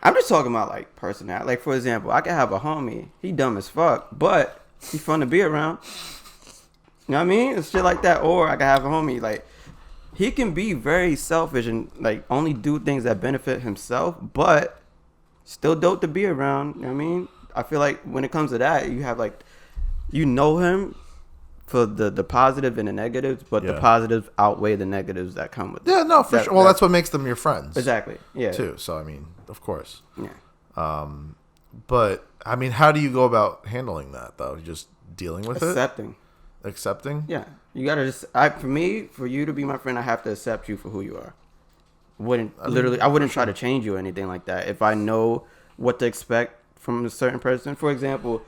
B: I'm just talking about like personality. Like, for example, I could have a homie. He dumb as fuck, but he fun to be around. You know what I mean? It's shit like that. Or I could have a homie like he can be very selfish and like only do things that benefit himself, but still dope to be around. You know what I mean? I feel like when it comes to that, you have like, you know him for the positive and the negatives, but the positives outweigh the negatives that come with it.
C: Yeah, no, for sure. Well, that's what makes them your friends.
B: Exactly. Yeah.
C: Too. So, I mean, of course.
B: Yeah.
C: But, I mean, how do you go about handling that, though? Just dealing with
B: Accepting.
C: it? Accepting?
B: Yeah. You gotta just, for you to be my friend, I have to accept you for who you are. I wouldn't try to change you or anything like that. If I know what to expect from a certain person, for example,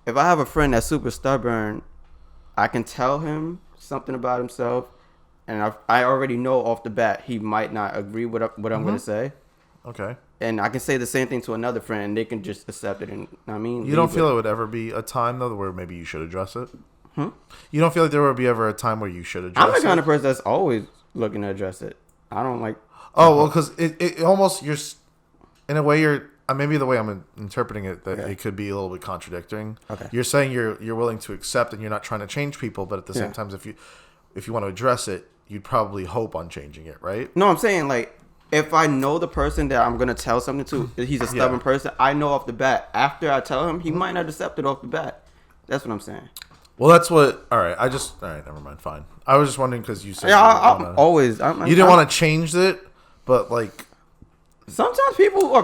B: if I have a friend that's super stubborn, I can tell him something about himself, and I already know off the bat he might not agree with what I'm going to say. Okay. And I can say the same thing to another friend, and they can just accept it. And I mean,
C: you don't feel it would ever be a time though where maybe you should address it? You don't feel like there would be ever a time where you should address it?
B: I'm the kind of person that's always looking to address it. I don't like.
C: Oh well, because it almost in a way you're. Maybe the way I'm interpreting it, that it could be a little bit contradicting. Okay. You're saying you're willing to accept and you're not trying to change people, but at the same time, if you want to address it, you'd probably hope on changing it, right?
B: No, I'm saying like if I know the person that I'm gonna tell something to, he's a stubborn person. I know off the bat. After I tell him, he might not accept it off the bat. That's what I'm saying.
C: Well, that's what. All right, never mind. Fine. I was just wondering because you said
B: you
C: didn't want to change it, but like.
B: Sometimes people are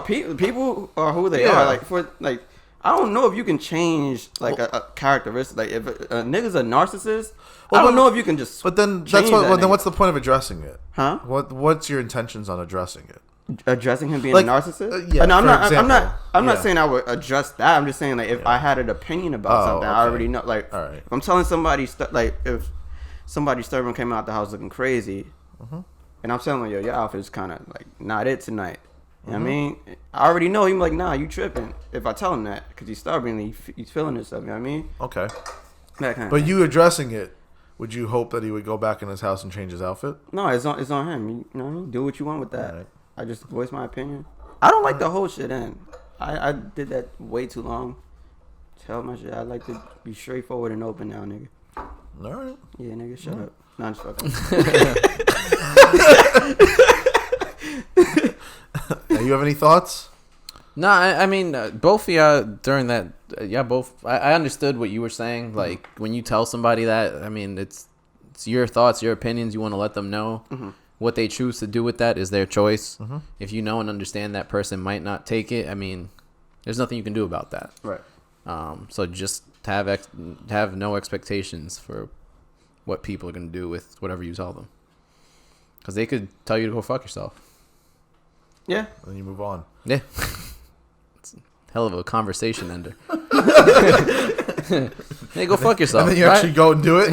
B: who they are. Like I don't know if you can change like a characteristic. Like if a nigga's a narcissist, I don't know if you can just.
C: But then that's what. Then what's the point of addressing it?
B: Huh?
C: What's your intentions on addressing it?
B: Addressing him being a narcissist?
C: Yeah.
B: No, I'm not saying I would address that. I'm just saying like if I had an opinion about something, I already know. Like if I'm telling somebody if somebody stubborn came out the house looking crazy, and I'm telling them, yo, your outfit is kind of like not it tonight. You know what I mean? I already know him like, nah, you tripping. If I tell him that, because he's stubborn, he's feeling himself, you know what I mean?
C: Okay.
B: That kind of
C: but
B: thing.
C: You addressing it, would you hope that he would go back in his house and change his outfit?
B: No, it's on him. You know what I mean? Do what you want with that. Right. I just voice my opinion. I don't like the whole shit in. I did that way too long. Tell my shit. I like to be straightforward and open now, nigga.
C: All right.
B: Yeah, nigga, shut up. No, I'm just fucking.
C: You have any thoughts?
A: No, I mean, both of y'all during that, both. I understood what you were saying. Like, when you tell somebody that, I mean, it's your thoughts, your opinions. You want to let them know what they choose to do with that is their choice. If you know and understand that person might not take it, I mean, there's nothing you can do about that.
B: Right.
A: So just have no expectations for what people are going to do with whatever you tell them. Because they could tell you to go fuck yourself.
B: Yeah.
C: And then you move on.
A: Yeah. It's a hell of a conversation ender. Hey, go fuck yourself.
C: And then you actually go and do it.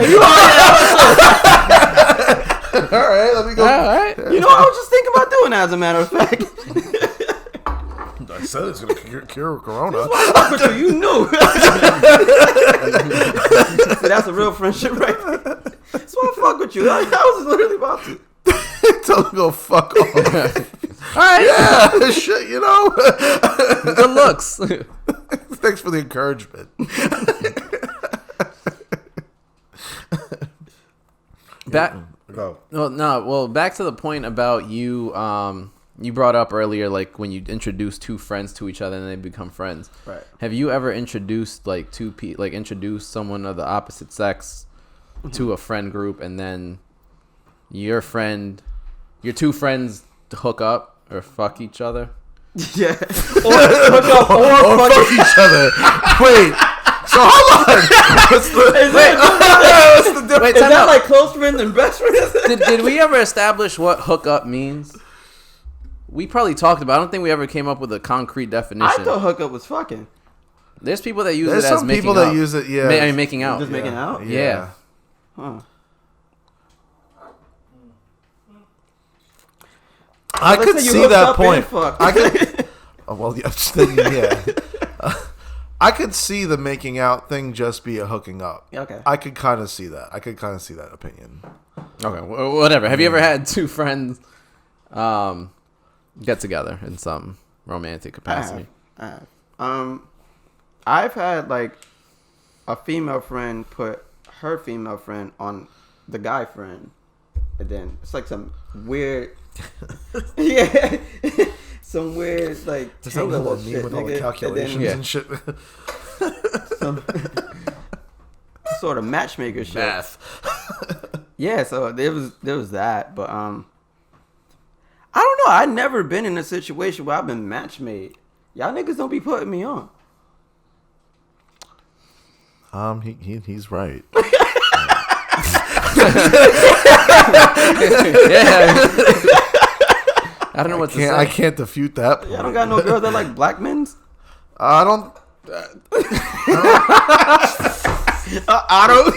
C: All right, let me go.
B: All right. You know, I was just thinking about doing that, as a matter of fact.
C: I said it's going to cure corona.
B: So you knew. So that's a real friendship right there. That's why I fuck with you. I was literally about to.
C: Tell them go fuck off.
A: All right.
C: Yeah, shit, you know.
A: Good looks.
C: Thanks for the encouragement.
A: Back to the point about you. You brought up earlier, like when you introduce two friends to each other and they become friends.
B: Right.
A: Have you ever introduced introduced someone of the opposite sex to a friend group, and then your two friends hook up or fuck each other?
B: Yeah. Or hook up or fuck
C: each other. Wait. So hold on. What's the difference?
B: Is that like close friends and best friends?
A: Did we ever establish what hook up means? We probably talked about it. I don't think we ever came up with a concrete definition.
B: I thought hook up was fucking.
A: There's people that use it as making out. There's some people
C: that use it, yeah.
A: I mean, making out.
B: Just making out?
A: Yeah.
B: Huh.
C: I could see that point. I could. Oh, well, yeah. I could see the making out thing just be a hooking up.
B: Okay.
C: I could kind of see that. I could kind of see that opinion.
A: Okay, whatever. Have you ever had two friends get together in some romantic capacity?
B: I have. I've had like a female friend put her female friend on the guy friend. and then it's like some weird, yeah, some weird like
C: There's that little meme
B: shit,
C: with all the
B: nigga.
C: calculations and shit.
B: Some sort of matchmaker shit.
C: Math.
B: Yeah, so there was that, but I don't know. I've never been in a situation where I've been matchmade. Y'all niggas don't be putting me on.
C: He's right.
A: Yeah. I don't know what to say.
C: I can't defute that.
B: Y'all don't got no girls that like black men's?
C: I don't.
B: Otto.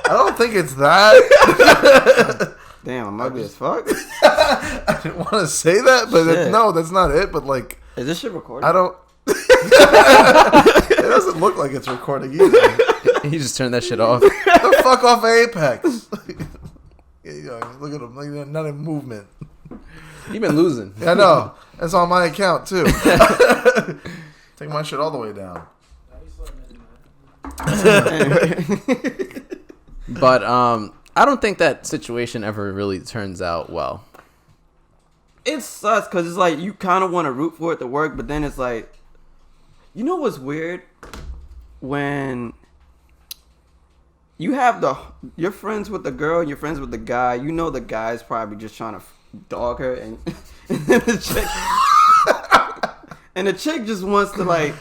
C: I don't think it's that.
B: Damn, I'm ugly as fuck.
C: I didn't want to say that, but no, that's not it. But like,
B: Is this shit recorded?
C: I don't. It doesn't look like it's recording either.
A: He just turned that shit off.
C: The fuck off Apex. Look at him, like, not in movement.
A: You've been losing.
C: Yeah, I know. That's on my account too. Take my shit all the way down.
A: But I don't think that situation ever really turns out well.
B: It sucks because it's like you kind of want to root for it to work, but then it's like, you know what's weird? When you have you're friends with the girl, you're friends with the guy, you know the guy's probably just trying to dog her, and then the chick, and the chick just wants to like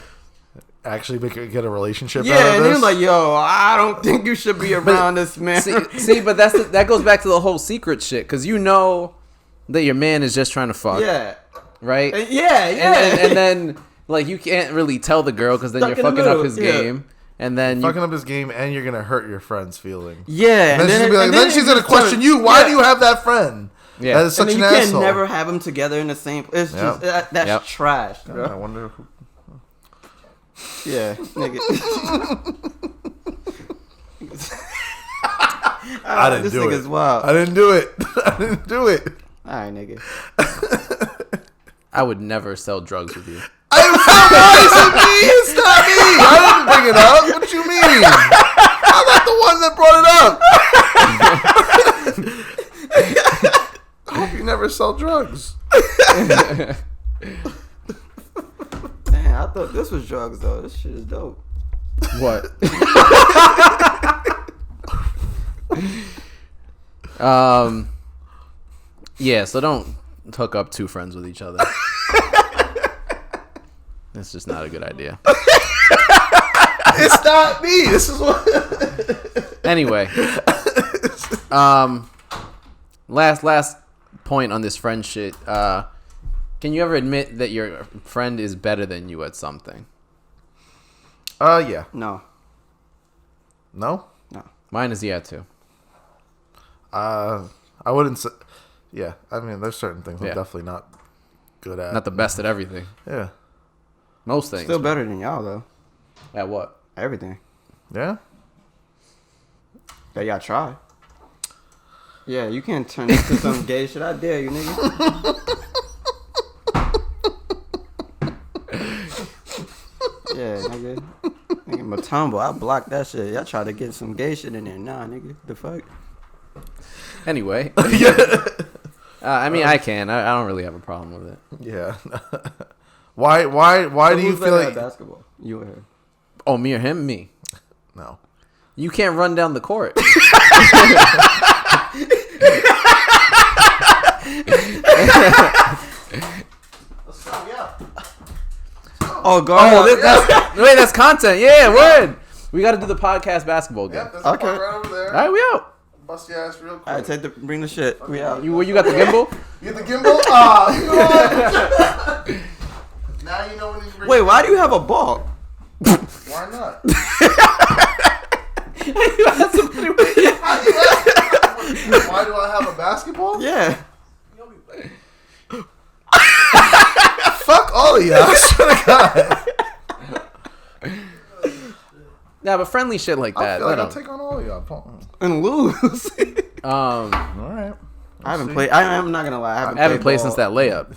C: actually get a relationship.
B: Yeah,
C: out of
B: and
C: this?
B: then like, yo, I don't think you should be around this man.
A: See, but that goes back to the whole secret shit, because you know that your man is just trying to fuck.
B: Yeah.
A: Right?
B: Yeah.
A: And then like you can't really tell the girl because then
B: Stuck
A: you're
B: in the
A: fucking up
B: middle,
A: his
B: yeah.
A: game. And then
C: fucking up his game, and you're gonna hurt your friend's feelings.
B: Yeah,
C: and then she's gonna be like, then she's gonna question you. Why do you have that friend?
A: Yeah,
C: that is such
B: and
C: an
B: you
C: asshole.
B: can never have them together in the same. It's just that's trash, bro.
C: I wonder who.
B: Yeah, nigga.
C: I didn't
B: this
C: do
B: nigga's
C: it.
B: wild.
C: I didn't do it. I didn't do it.
B: All right, nigga.
A: I would never sell drugs with you.
C: It's not me. It's not me. I didn't bring it up. What you mean? I'm not the one that brought it up. I hope you never sell drugs.
B: Damn, I thought this was drugs though. This shit is dope.
A: What? Yeah, so don't hook up two friends with each other. That's just not a good idea.
C: It's not me. This is what.
A: Anyway, last point on this friend shit. Can you ever admit that your friend is better than you at something?
C: Yeah.
B: No.
C: No?
B: No.
A: Mine is yeah too.
C: I wouldn't say. Yeah. I mean, there's certain things I'm
A: Yeah.
C: definitely not good at.
A: Not the best at everything.
C: Yeah.
A: Most things.
B: Still better than y'all though.
A: At what?
B: Everything.
C: Yeah?
B: That y'all try. Yeah, you can't turn this to some gay shit. I dare you, nigga. Yeah, nigga. Nigga Matumbo, I blocked that shit. Y'all try to get some gay shit in there. Nah, nigga. The fuck?
A: Anyway. I mean, I can. I don't really have a problem with it.
C: Yeah. Why
B: So
C: do you
B: who's
C: feel
B: better at
C: like.
B: basketball? You or her?
A: Oh, me or him? Me.
C: No.
A: You can't run down the court.
B: Oh, God.
A: That's content. Yeah, word. We got to do the podcast basketball game.
C: Yep, there's a
B: Okay.
C: part right over there.
A: All right, we out.
C: Bust your ass real quick.
B: All right, bring the shit. We out.
A: You got the gimbal?
C: You get the gimbal? Ah, you know what? Now you know when you bring.
B: Wait, why do you have a ball?
C: Why not? Why do I have a basketball?
B: Yeah.
C: Fuck all of y'all. I swear to God.
A: Nah, but friendly shit like
C: I
A: that.
C: feel like
A: I
C: I'll
A: don't-
C: take on all of y'all.
B: And lose.
C: All right.
B: I haven't played. I'm not gonna lie.
A: I haven't played since that layup.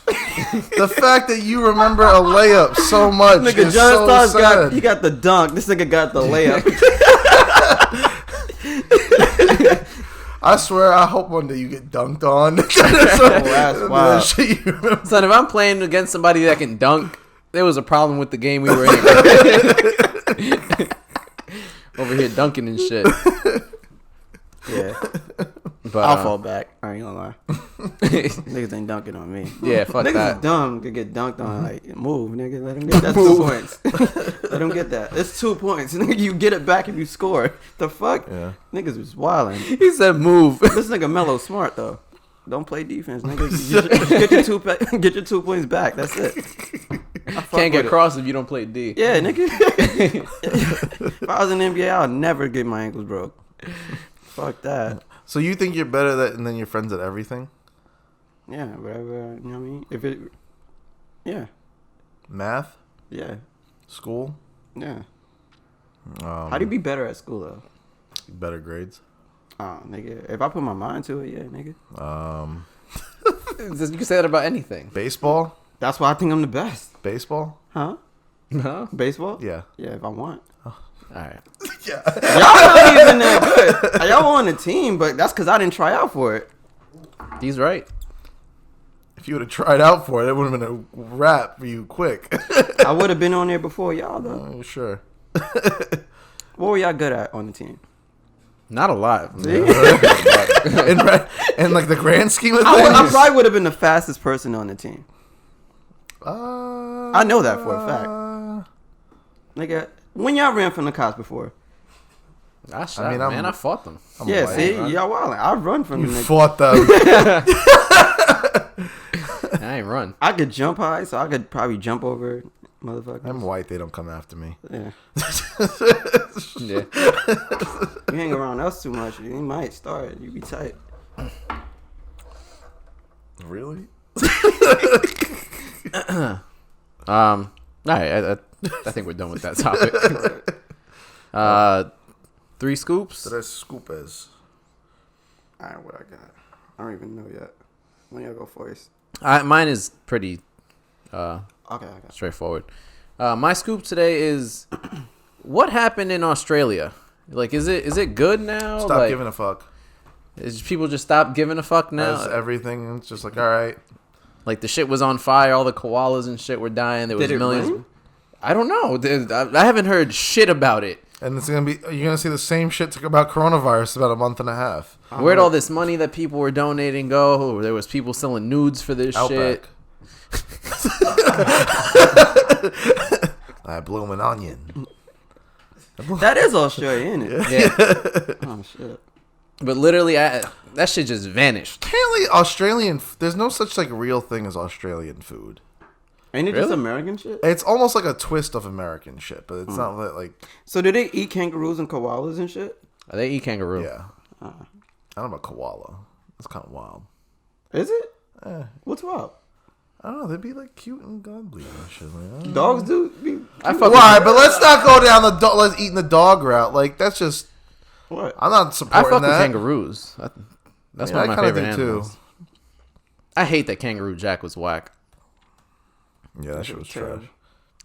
C: The fact that you remember a layup so much
B: Nigga,
C: is
B: John
C: so
B: Starks
C: sad.
B: he got the dunk. This nigga got the layup.
C: I swear, I hope one day you get dunked on.
B: That's wild.
A: Son, if I'm playing against somebody that can dunk, there was a problem with the game we were in. Over here dunking and shit.
B: Yeah.
A: But
B: I'll fall back. I ain't gonna lie. Niggas ain't dunking on me.
A: Yeah, fuck
B: Niggas
A: that.
B: is dumb to get dunked on. Like, move, nigga. Let him get that. 2 points. Let him get that. It's 2 points. Nigga, you get it back if you score. The fuck?
C: Yeah.
B: Niggas was wilding.
A: He said move.
B: This nigga Melo smart though. Don't play defense, nigga. Get your 2 points back. That's it.
A: Can't get crossed if you don't play D.
B: Yeah, nigga. If I was in the NBA, I'd never get my ankles broke. Fuck that.
C: So you think you're better than your friends at everything?
B: Yeah, whatever. You know what I mean? If it, yeah,
C: Math,
B: yeah,
C: school.
B: yeah. How do you be better at school though?
C: Better grades.
B: Oh, nigga. If I put my mind to it, yeah, nigga.
A: You can say that about anything.
C: Baseball.
B: That's why I think I'm the best.
C: Baseball.
B: Huh?
A: No.
B: Baseball?
C: Yeah.
B: Yeah, if I want.
A: All right.
C: Yeah.
B: Y'all not even that good. Y'all on the team, but that's because I didn't try out for it.
A: He's right.
C: If you would have tried out for it, it would have been a wrap for you quick.
B: I would have been on there before y'all, though.
C: Sure.
B: What were y'all good at on the team?
A: Not a lot.
B: See?
C: In like the grand scheme of things.
B: I probably would have been the fastest person on the team.
C: I
B: I know that for a fact. Nigga, when y'all ran from the cops before?
A: I fought them.
B: Yeah, see? Y'all wildin'. I run from
C: You
B: them niggas.
C: fought them.
A: I ain't run.
B: I could jump high, so I could probably jump over motherfuckers.
C: I'm white. They don't come after me.
B: Yeah.
A: Yeah.
B: You hang around us too much, you might start. You be tight.
C: Really?
A: All right. I think we're done with that topic. 3 scoops.
C: Tres scoopers.
B: Alright, what I got? I don't even know yet. When y'all go first?
A: Mine is pretty
B: Okay, I got
A: straightforward. My scoop today is what happened in Australia. Like, is it good now?
C: Stop
A: like,
C: giving a fuck.
A: Is people just stop giving a fuck now?
C: That's everything. It's just like, all right.
A: Like, the shit was on fire. All the koalas and shit were dying. There was
B: Did it
A: millions.
B: rain?
A: I don't know. I haven't heard shit about it.
C: And it's gonna be. You're gonna see the same shit about coronavirus about a month and a half.
A: Where'd all this money that people were donating go? There was people selling nudes for this shit.
C: I bloom an onion.
B: That is Australia, ain't it?
A: Yeah.
B: Oh shit.
A: But literally, that shit just vanished.
C: Apparently, Australian. There's no such like real thing as Australian food.
B: Ain't it just
A: Really?
B: American shit?
C: It's almost like a twist of American shit, but it's not like.
B: So do they eat kangaroos and koalas and shit?
A: They eat kangaroo.
C: Yeah. I don't know about koala. It's kind of wild.
B: Is it?
C: What's
B: wild?
C: I don't know. They'd be like cute and godly and shit. Like,
B: Dogs do be
A: I fuck
C: why? But let's not go down the let's eating the dog route. Like that's just.
B: what?
C: I'm not
A: I
C: supporting
A: fuck
C: that.
A: with kangaroos. That's one of my
C: kinda
A: favorite
C: do,
A: animals. I hate that Kangaroo Jack was whack.
C: Yeah, that shit was trash.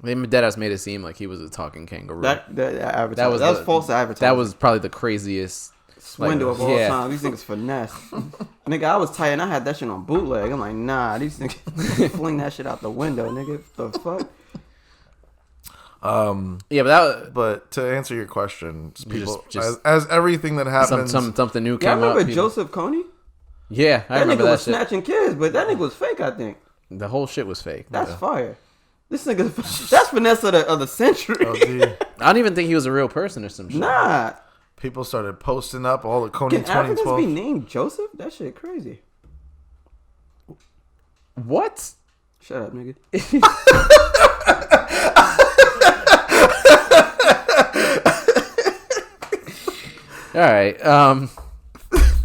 A: They deadass made it seem like he was a talking kangaroo.
B: That advertising.
A: That was
B: That was false advertising.
A: That was probably the craziest
B: swindle of all
A: yeah.
B: time. These niggas finesse. Nigga, I was tight and I had that shit on bootleg. I'm like, nah, these niggas fling that shit out the window, nigga. The fuck?
A: Yeah, but
C: But to answer your question, people,
A: just-
C: as everything that happens,
A: something new
B: Yeah, I
A: came up.
B: remember Joseph Kony?
A: Yeah, I
B: That
A: remember
B: nigga
A: that
B: was
A: shit.
B: snatching kids, but that nigga was fake, I think.
A: The whole shit was fake.
B: That's fire. This nigga, that's finesse of the century.
C: Oh, dude.
A: I don't even think he was a real person or some shit.
B: Nah.
C: People started posting up all the Coney
B: Can Africans
C: 2012.
B: be named Joseph? That shit crazy.
A: What?
B: Shut up, nigga.
A: All right.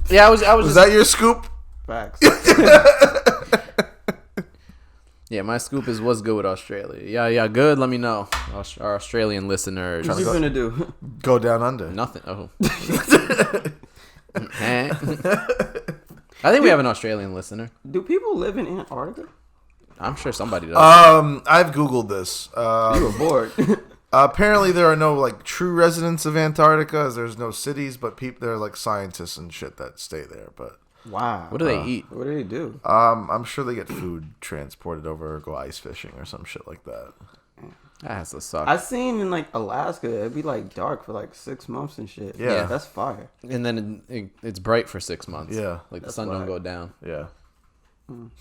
A: Yeah, I was
C: Was
A: just,
C: that your scoop?
B: Facts.
A: yeah, my scoop is what's good with Australia. Yeah, good. Let me know. Our Australian listeners.
B: What you gonna do?
C: Go down under.
A: Nothing. Oh. I think we have an Australian listener.
B: Do people live in Antarctica?
A: I'm sure somebody does.
C: I've googled this.
B: You were bored.
C: Apparently, there are no like true residents of Antarctica, as there's no cities, but there are like scientists and shit that stay there. But
B: Wow.
A: What do they eat?
B: What do they do?
C: I'm sure they get food transported over or go ice fishing or some shit like that.
A: That has to suck.
B: I seen in like Alaska, it'd be like dark for like 6 months and shit.
C: Yeah.
B: That's fire.
A: And then it's bright for 6 months.
C: Yeah.
A: Like the
B: That's
A: sun don't
B: why.
A: go down.
C: Yeah. And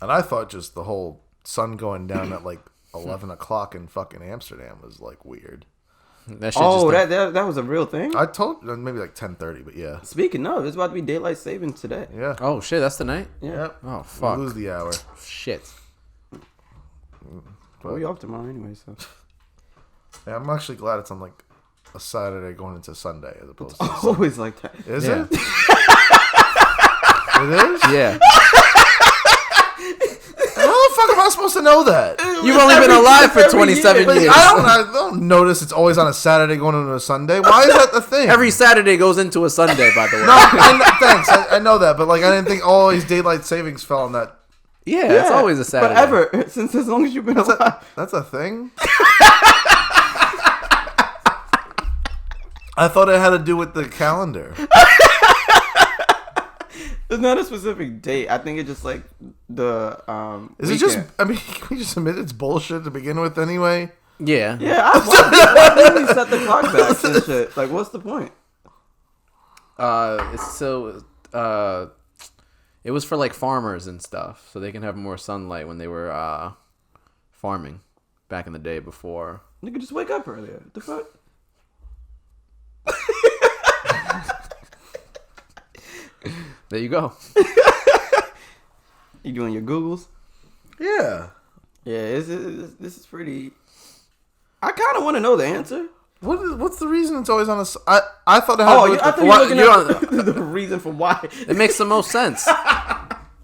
C: I thought just the whole sun going down at like 11 o'clock in fucking Amsterdam was like weird.
A: That shit
B: Oh,
A: just
B: that was a real thing?
C: I told maybe like 10:30, but yeah.
B: Speaking of, it's about to be daylight savings today.
C: Yeah.
A: Oh shit, that's the night?
B: Yeah.
A: Oh
C: We
A: fuck.
C: lose the hour.
A: Shit.
B: Well, we off tomorrow anyway, so.
C: Yeah, I'm actually glad it's on like a Saturday going into Sunday as opposed to Sunday.
B: Always like that.
C: Is
A: Yeah.
C: it? It is?
A: Yeah.
C: How the fuck am I supposed to know that?
A: You've only been alive for 27
C: But
A: years.
C: I don't notice it's always on a Saturday going into a Sunday. Why is that the thing?
A: Every Saturday goes into a Sunday, by the way.
C: No, thanks. I know that, but like I didn't think all these daylight savings fell on that.
A: Yeah, it's always a Saturday.
B: Forever, since as long as you've been alive.
C: That's a thing. I thought it had to do with the calendar.
B: It's not a specific date. I think it's just like the
C: Is it just? I mean, can we just admit it's bullshit to begin with anyway?
A: Yeah.
B: Yeah, why didn't we set the clock back and shit? Like, what's the point?
A: It was for like farmers and stuff, so they can have more sunlight when they were farming back in the day before.
B: You could just wake up earlier. The fuck?
A: There you go.
B: You doing your Googles?
C: Yeah.
B: Yeah, this is pretty. I kind of want to know the answer.
C: What's the reason it's always on a? I thought it had.
B: Oh,
C: to do
B: I
C: with
B: thought you were looking
A: you're
B: at the reason for why.
A: It makes the most sense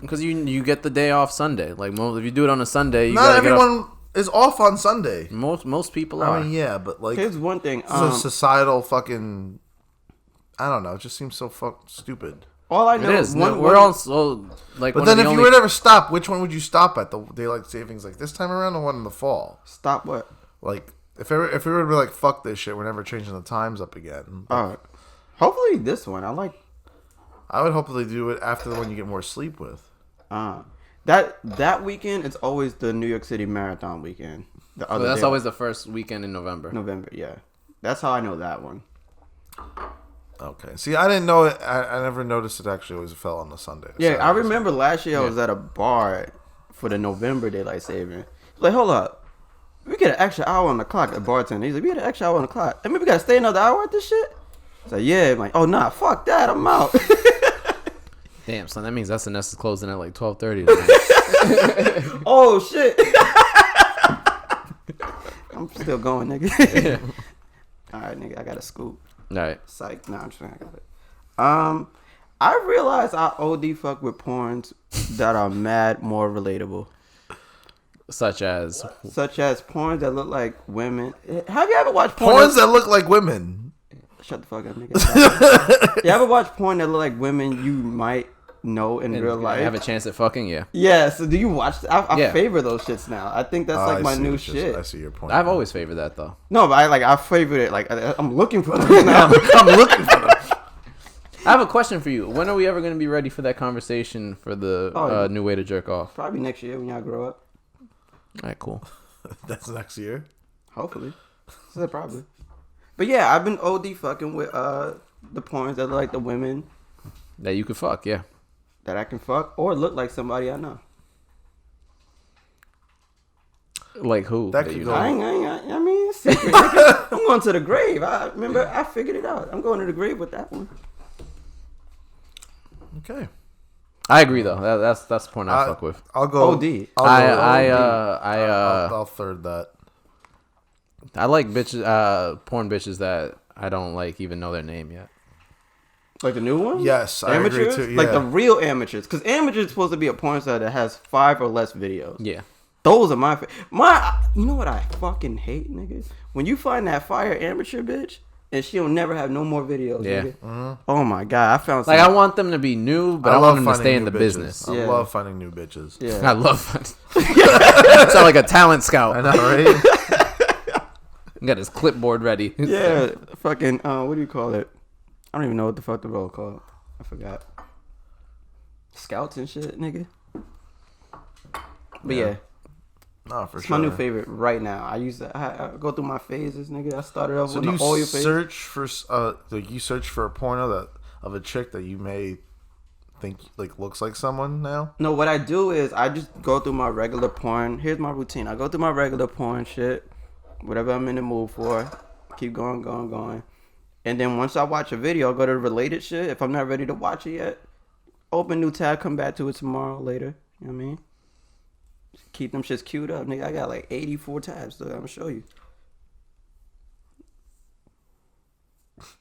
A: because you get the day off Sunday. Like if you do it on a Sunday, you
C: Not
A: gotta
C: everyone is off on Sunday.
A: Most people are.
C: I mean, yeah, but like
B: Here's one thing.
C: this is a societal fucking. I don't know. It just seems so stupid.
B: All I
A: It
B: know
A: is.
B: one.
A: We're all so like.
C: But
A: one
C: then
A: of
C: if
A: the
C: you
A: only-
C: were to ever stop, which one would you stop at? The daylight savings like this time around, or one in the fall?
B: Stop what?
C: Like if we were to be like fuck this shit, we're never changing the times up again.
B: Hopefully this one. I like.
C: I would hopefully do it after the one you get more sleep with.
B: That weekend it's always the New York City Marathon weekend. The
A: So
B: other
A: that's
B: day,
A: always the first weekend in November.
B: November. Yeah, that's how I know that one.
C: Okay. See, I didn't know it. I never noticed it actually always fell on the Sunday.
B: Yeah, I
C: Saturday.
B: remember last year I was at a bar for the November daylight saving. Like, hold up, we get an extra hour on the clock. The bartender, he's like, we get an extra hour on the clock. I mean, we gotta stay another hour at this shit. It's like, yeah, I'm like, oh nah, fuck that, I'm out.
A: Damn, son, that means SNS is closing at like 12:30.
B: Oh shit. I'm still going, nigga. All right, nigga, I got a scoop.
A: All right.
B: Psych. Nah, I'm just saying I got it. I realized I OD fuck with porns that are mad more relatable.
A: Such as
B: porns that look like women. Have you ever watched
C: porns that look like women?
B: Shut the fuck up, nigga. You ever watch porn that look like women you might know in real life?
A: have a chance at fucking, yeah.
B: Yeah, so do you watch I
A: Yeah.
B: favor those shits now. I think that's like my new shit.
C: I see your point.
A: I've always favored that though.
B: No, but I favorite it. Like I'm looking for them now.
A: I'm looking for them. I have a question for you. When are we ever going to be ready for that conversation for the new way to jerk off?
B: Probably next year when y'all grow up.
A: All right, cool.
C: That's next year.
B: Hopefully. So probably. But yeah, I've been OD fucking with the porns that look like the women
A: That you could fuck, yeah.
B: that I can fuck or look like somebody I know.
A: Like who?
C: That
A: That
C: could
A: you
C: go-
A: know?
B: I mean, it's secret. Nigga. I'm going to the grave. I figured it out. I'm going to the grave with that one.
C: Okay.
A: I agree though. That's the point I fuck with.
C: I'll go.
B: OD.
C: I'll third that.
A: I like bitches, porn bitches that I don't like even know their name yet.
B: Like the new one?
C: Yes, I agree
B: amateurs?
C: too. Yeah.
B: Like the real amateurs. Because amateurs is supposed to be a porn star that has 5 or less videos.
A: Yeah.
B: Those are my you know what I fucking hate, nigga? When you find that fire amateur bitch and she'll never have no more videos,
A: Yeah.
B: nigga.
C: Mm-hmm.
B: Oh my god, I found
A: Like I want them to be new, but I want them to stay in the business.
C: I
B: Yeah.
C: love finding new bitches.
B: Yeah.
A: I love that. Sound like a talent scout.
C: I know, right?
A: Got his clipboard ready.
B: Yeah, fucking. What do you call it? I don't even know what the fuck the role called. I forgot. Scouts and shit, nigga. But yeah.
C: No, for
B: It's
C: sure.
B: my new favorite right now. I go through my phases, nigga. I started off
C: So
B: with
C: do
B: the
C: you
B: oil phase.
C: search for like you search for a porno of a chick that you may think like looks like someone now?
B: No, what I do is I just go through my regular porn. Here's my routine. I go through my regular porn shit, whatever I'm in the mood for. Keep going. And then once I watch a video, I'll go to the related shit. If I'm not ready to watch it yet, open new tab, come back to it tomorrow later. You know what I mean? Keep them shits queued up, nigga. I got like 84 tabs, so I'm gonna show you.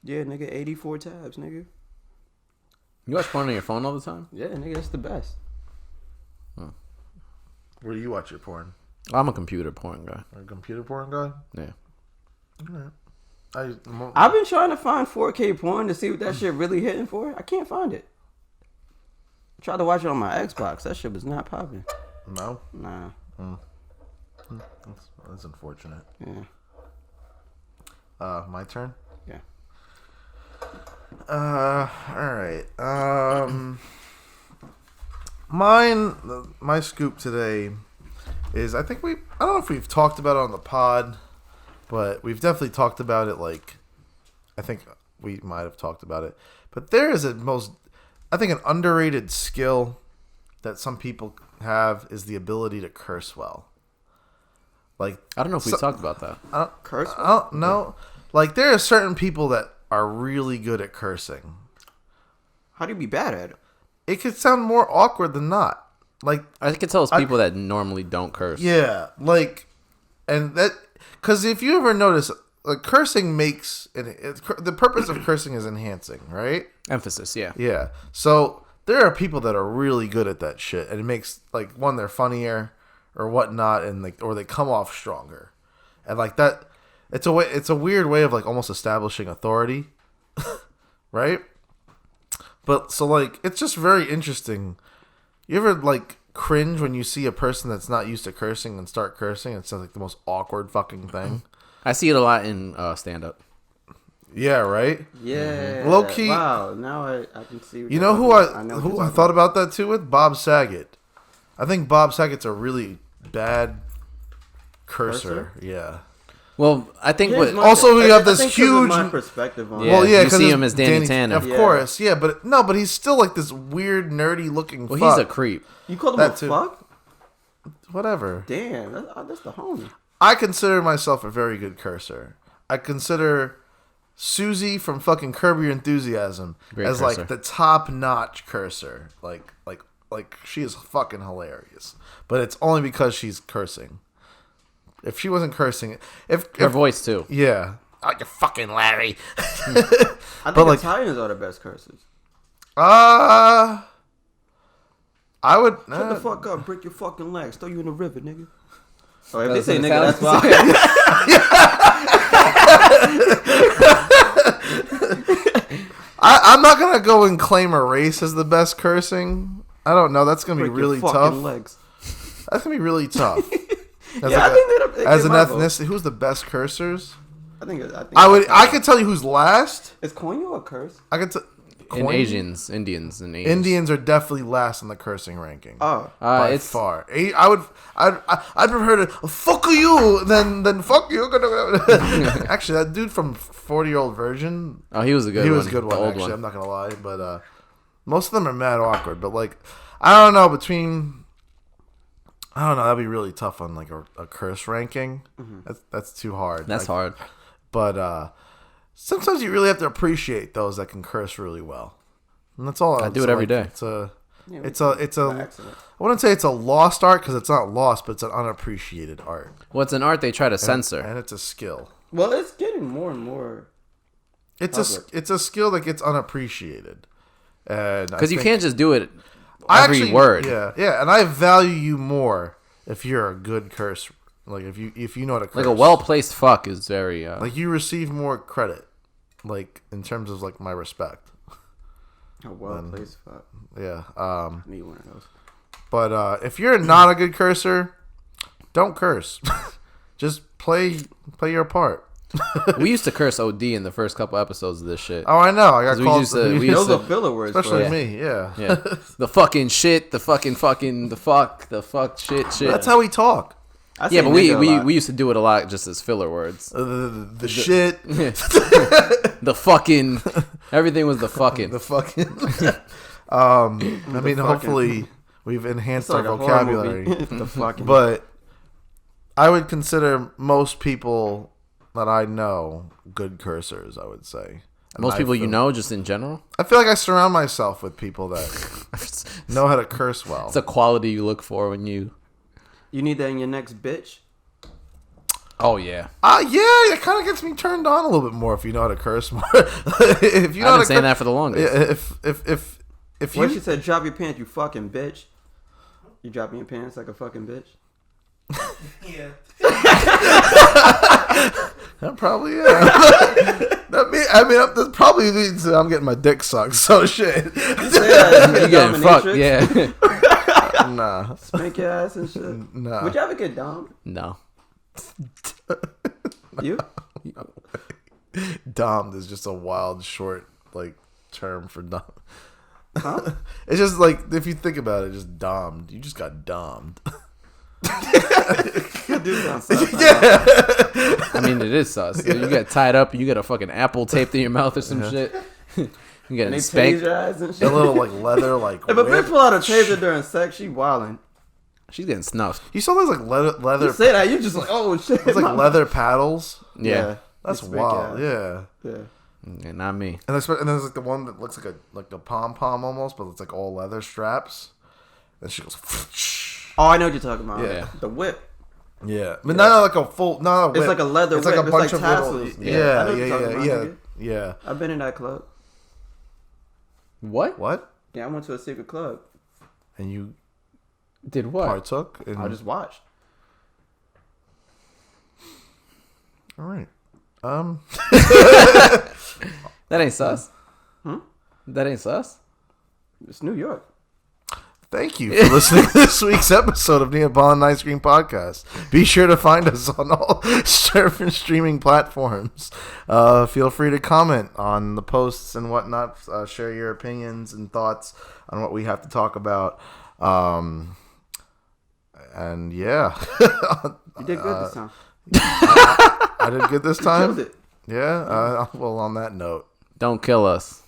B: Yeah, nigga, 84 tabs, nigga.
A: You watch porn on your phone all the time?
B: Yeah, nigga, that's the best.
C: Where do you watch your porn?
A: I'm a computer porn guy.
C: A computer porn guy?
A: Yeah.
C: Alright.
B: I've been trying to find 4K porn to see what that shit really hitting for. I can't find it. I tried to watch it on my Xbox. That shit was not popping.
C: No?
B: Nah.
C: That's unfortunate.
B: Yeah.
C: My turn?
B: Yeah.
C: Alright. My scoop today is I don't know if we've talked about it on the pod, but we've definitely talked about it. Like, I think we might have talked about it, but there is an underrated skill that some people have is the ability to curse well. Like,
A: I don't know if we talked about that.
B: Curse?
C: I don't know. Like, there are certain people that are really good at cursing.
B: How do you be bad at it?
C: It could sound more awkward than not. Like,
A: I can tell it's people that normally don't curse.
C: yeah, like, and that, because if you ever notice, like, cursing makes the purpose of cursing is enhancing, right?
A: Emphasis, yeah.
C: Yeah. So there are people that are really good at that shit, and it makes, like, one, they're funnier or whatnot, and like, or they come off stronger, and like that. It's a weird way of like almost establishing authority, right? But so like it's just very interesting. You ever like cringe when you see a person that's not used to cursing and start cursing? It's like the most awkward fucking thing.
A: I see it a lot in stand up.
C: Yeah, right.
B: Yeah.
C: Low key.
B: Wow. Now I can see.
C: You know who I thought about that too with? Bob Saget. I think Bob Saget's a really bad cursor. Yeah.
A: Well, I think what
C: Also, we have this huge
B: my perspective on.
A: Yeah,
C: well, yeah,
A: you
C: 'cause
A: see
C: it's
A: him as Danny Tanner.
C: of course, yeah, but he's still like this weird, nerdy looking.
A: Well,
C: fuck.
A: he's a creep.
B: You call him
C: That
B: a
C: too.
B: fuck?
C: Whatever.
B: Damn, that's the homie.
C: I consider myself a very good cursor. I consider Susie from fucking Curb Your Enthusiasm
A: Great
C: as
A: cursor.
C: like the top notch cursor. Like she is fucking hilarious, but it's only because she's cursing. If she wasn't cursing,
A: Her voice too.
C: yeah, oh, you fucking Larry.
B: I think Italians are the best cursors.
C: I would.
B: Shut the fuck up, break your fucking legs, throw you in the river, nigga. Oh, if they
A: Does
B: say
A: it
B: nigga,
A: sound-
B: that's why.
C: I'm not gonna go and claim a race as the best cursing. I don't know. That's gonna be
B: Break
C: really
B: your fucking
C: tough.
B: legs.
C: That's gonna be really tough. As,
B: Yeah, I think they
C: as
B: came
C: an
B: up, though.
C: ethnicity, who's the best cursers?
B: I think
C: I could tell you who's last.
B: Is coño a curse?
C: I could.
A: And Indians and Asians.
C: Indians are definitely last in the cursing ranking.
B: Oh,
C: by
A: it's
C: far. I'd prefer to fuck you than fuck you. Actually, that dude from 40-Year-Old Virgin.
A: Oh, he was a good one.
C: He was a good one.
A: The old
C: Actually,
A: one.
C: I'm not gonna lie, but most of them are mad awkward. But like, I don't know. That'd be really tough on like a curse ranking.
B: Mm-hmm.
C: That's too hard.
A: That's hard.
C: But sometimes you really have to appreciate those that can curse really well, and that's all.
A: I do it every day.
C: It's a.
B: yeah,
C: It's a.
B: accident.
C: I wouldn't say it's a lost art because it's not lost, but it's an unappreciated art,
A: Well, it's an art they try to censor.
C: and it's a skill.
B: Well, it's getting more and more.
C: It's
B: public.
C: it's a skill that gets unappreciated, and
A: Because you can't just do it
C: I
A: every
C: actually-
A: word.
C: Yeah, and I value you more if you're a good curse. Like if you know how to curse.
A: Like a well-placed fuck is very...
C: like you receive more credit, like in terms of like my respect.
B: A well placed fuck.
C: Yeah.
B: I need one of those.
C: But if you're not a good cursor, don't curse. Just play your part.
A: We used to curse OD in the first couple episodes of this shit.
C: Oh, I know. I got
A: 'Cause we
C: called.
A: used to- we used
B: Those
A: to-
B: are filler words.
C: especially
B: bro.
C: me. Yeah.
A: Yeah, the fucking shit, the fuck, shit.
C: That's how we talk.
B: I say
A: Yeah, but
B: nigga a lot.
A: we used to do it a lot just as filler words.
C: The shit.
A: The fucking everything was the fucking.
C: The fucking. I mean,
B: fucking-
C: hopefully we've enhanced
B: It's like
C: our
B: a horror
C: vocabulary.
B: movie. The fucking.
C: But I would consider most people that I know good cursors, I would say. And
A: Most
C: I
A: people you
C: feel-
A: know, just in general.
C: I feel like I surround myself with people that
A: It's
C: know how to curse well.
A: a quality you look for when you.
B: You need that in your next bitch.
A: Oh yeah,
C: Yeah, it kind of gets me turned on a little bit more if you know how to curse more. If you know
A: I've
C: how
A: been
C: to
A: saying that for the longest.
C: Yeah, if
B: What
C: you
B: she said, drop your pants, you fucking bitch. You dropping your pants like a fucking bitch?
D: Yeah.
C: that probably that probably means that I'm getting my dick sucked. So shit.
B: You say that,
A: You getting fucked? Yeah.
C: Nah,
B: Spank your ass and shit.
C: nah.
B: Would you ever get domed?
A: No.
B: You?
C: Domed is just a wild short like term for dumb.
B: Huh?
C: It's just like if you think about it, just domed. You just got domed.
B: You do sound sus.
A: I mean, it is sus. You get tied up and you get a fucking apple taped in your mouth or some shit. You
B: And
A: getting
B: they tase
A: spanked.
B: your ass and
C: A
B: shit.
C: little like leather like.
B: If a bitch
C: whip.
B: pull out a taser during sex, she wildin'.
A: She's getting snuffed.
C: You saw those like leather.
B: You say that, you just like, oh shit.
C: It's like leather paddles.
A: Yeah.
C: That's
B: They spank
C: wild.
B: your
C: Yeah.
B: Yeah.
A: Yeah, not me.
C: And there's like the one that looks like a pom pom almost, but it's like all leather straps. And she goes.
B: Oh, I know what you're talking about.
C: Yeah.
B: The whip.
C: Yeah, but not like a full. Not a whip.
B: It's like a leather
C: It's
B: whip.
C: like a
B: It's
C: bunch
B: like
C: of little.
B: tassels. I
C: Yeah,
B: know what
C: yeah,
B: you're
C: yeah,
B: talking about,
C: yeah,
B: nigga.
C: yeah.
B: I've been in that club.
A: What?
C: What?
B: Yeah, I went to a secret club.
C: And you
A: Did what?
C: partook? In...
B: I just watched.
C: All right.
A: That ain't sus.
B: Hmm?
A: That ain't sus.
B: It's New York.
C: Thank you for listening to this week's episode of Neapolitan Ice Cream Podcast. Be sure to find us on all surf and streaming platforms. Feel free to comment on the posts and whatnot. Share your opinions and thoughts on what we have to talk about. And yeah.
B: You did good this time.
C: I did good this time.
B: Killed it.
C: Yeah. Well, on that note.
A: Don't kill us.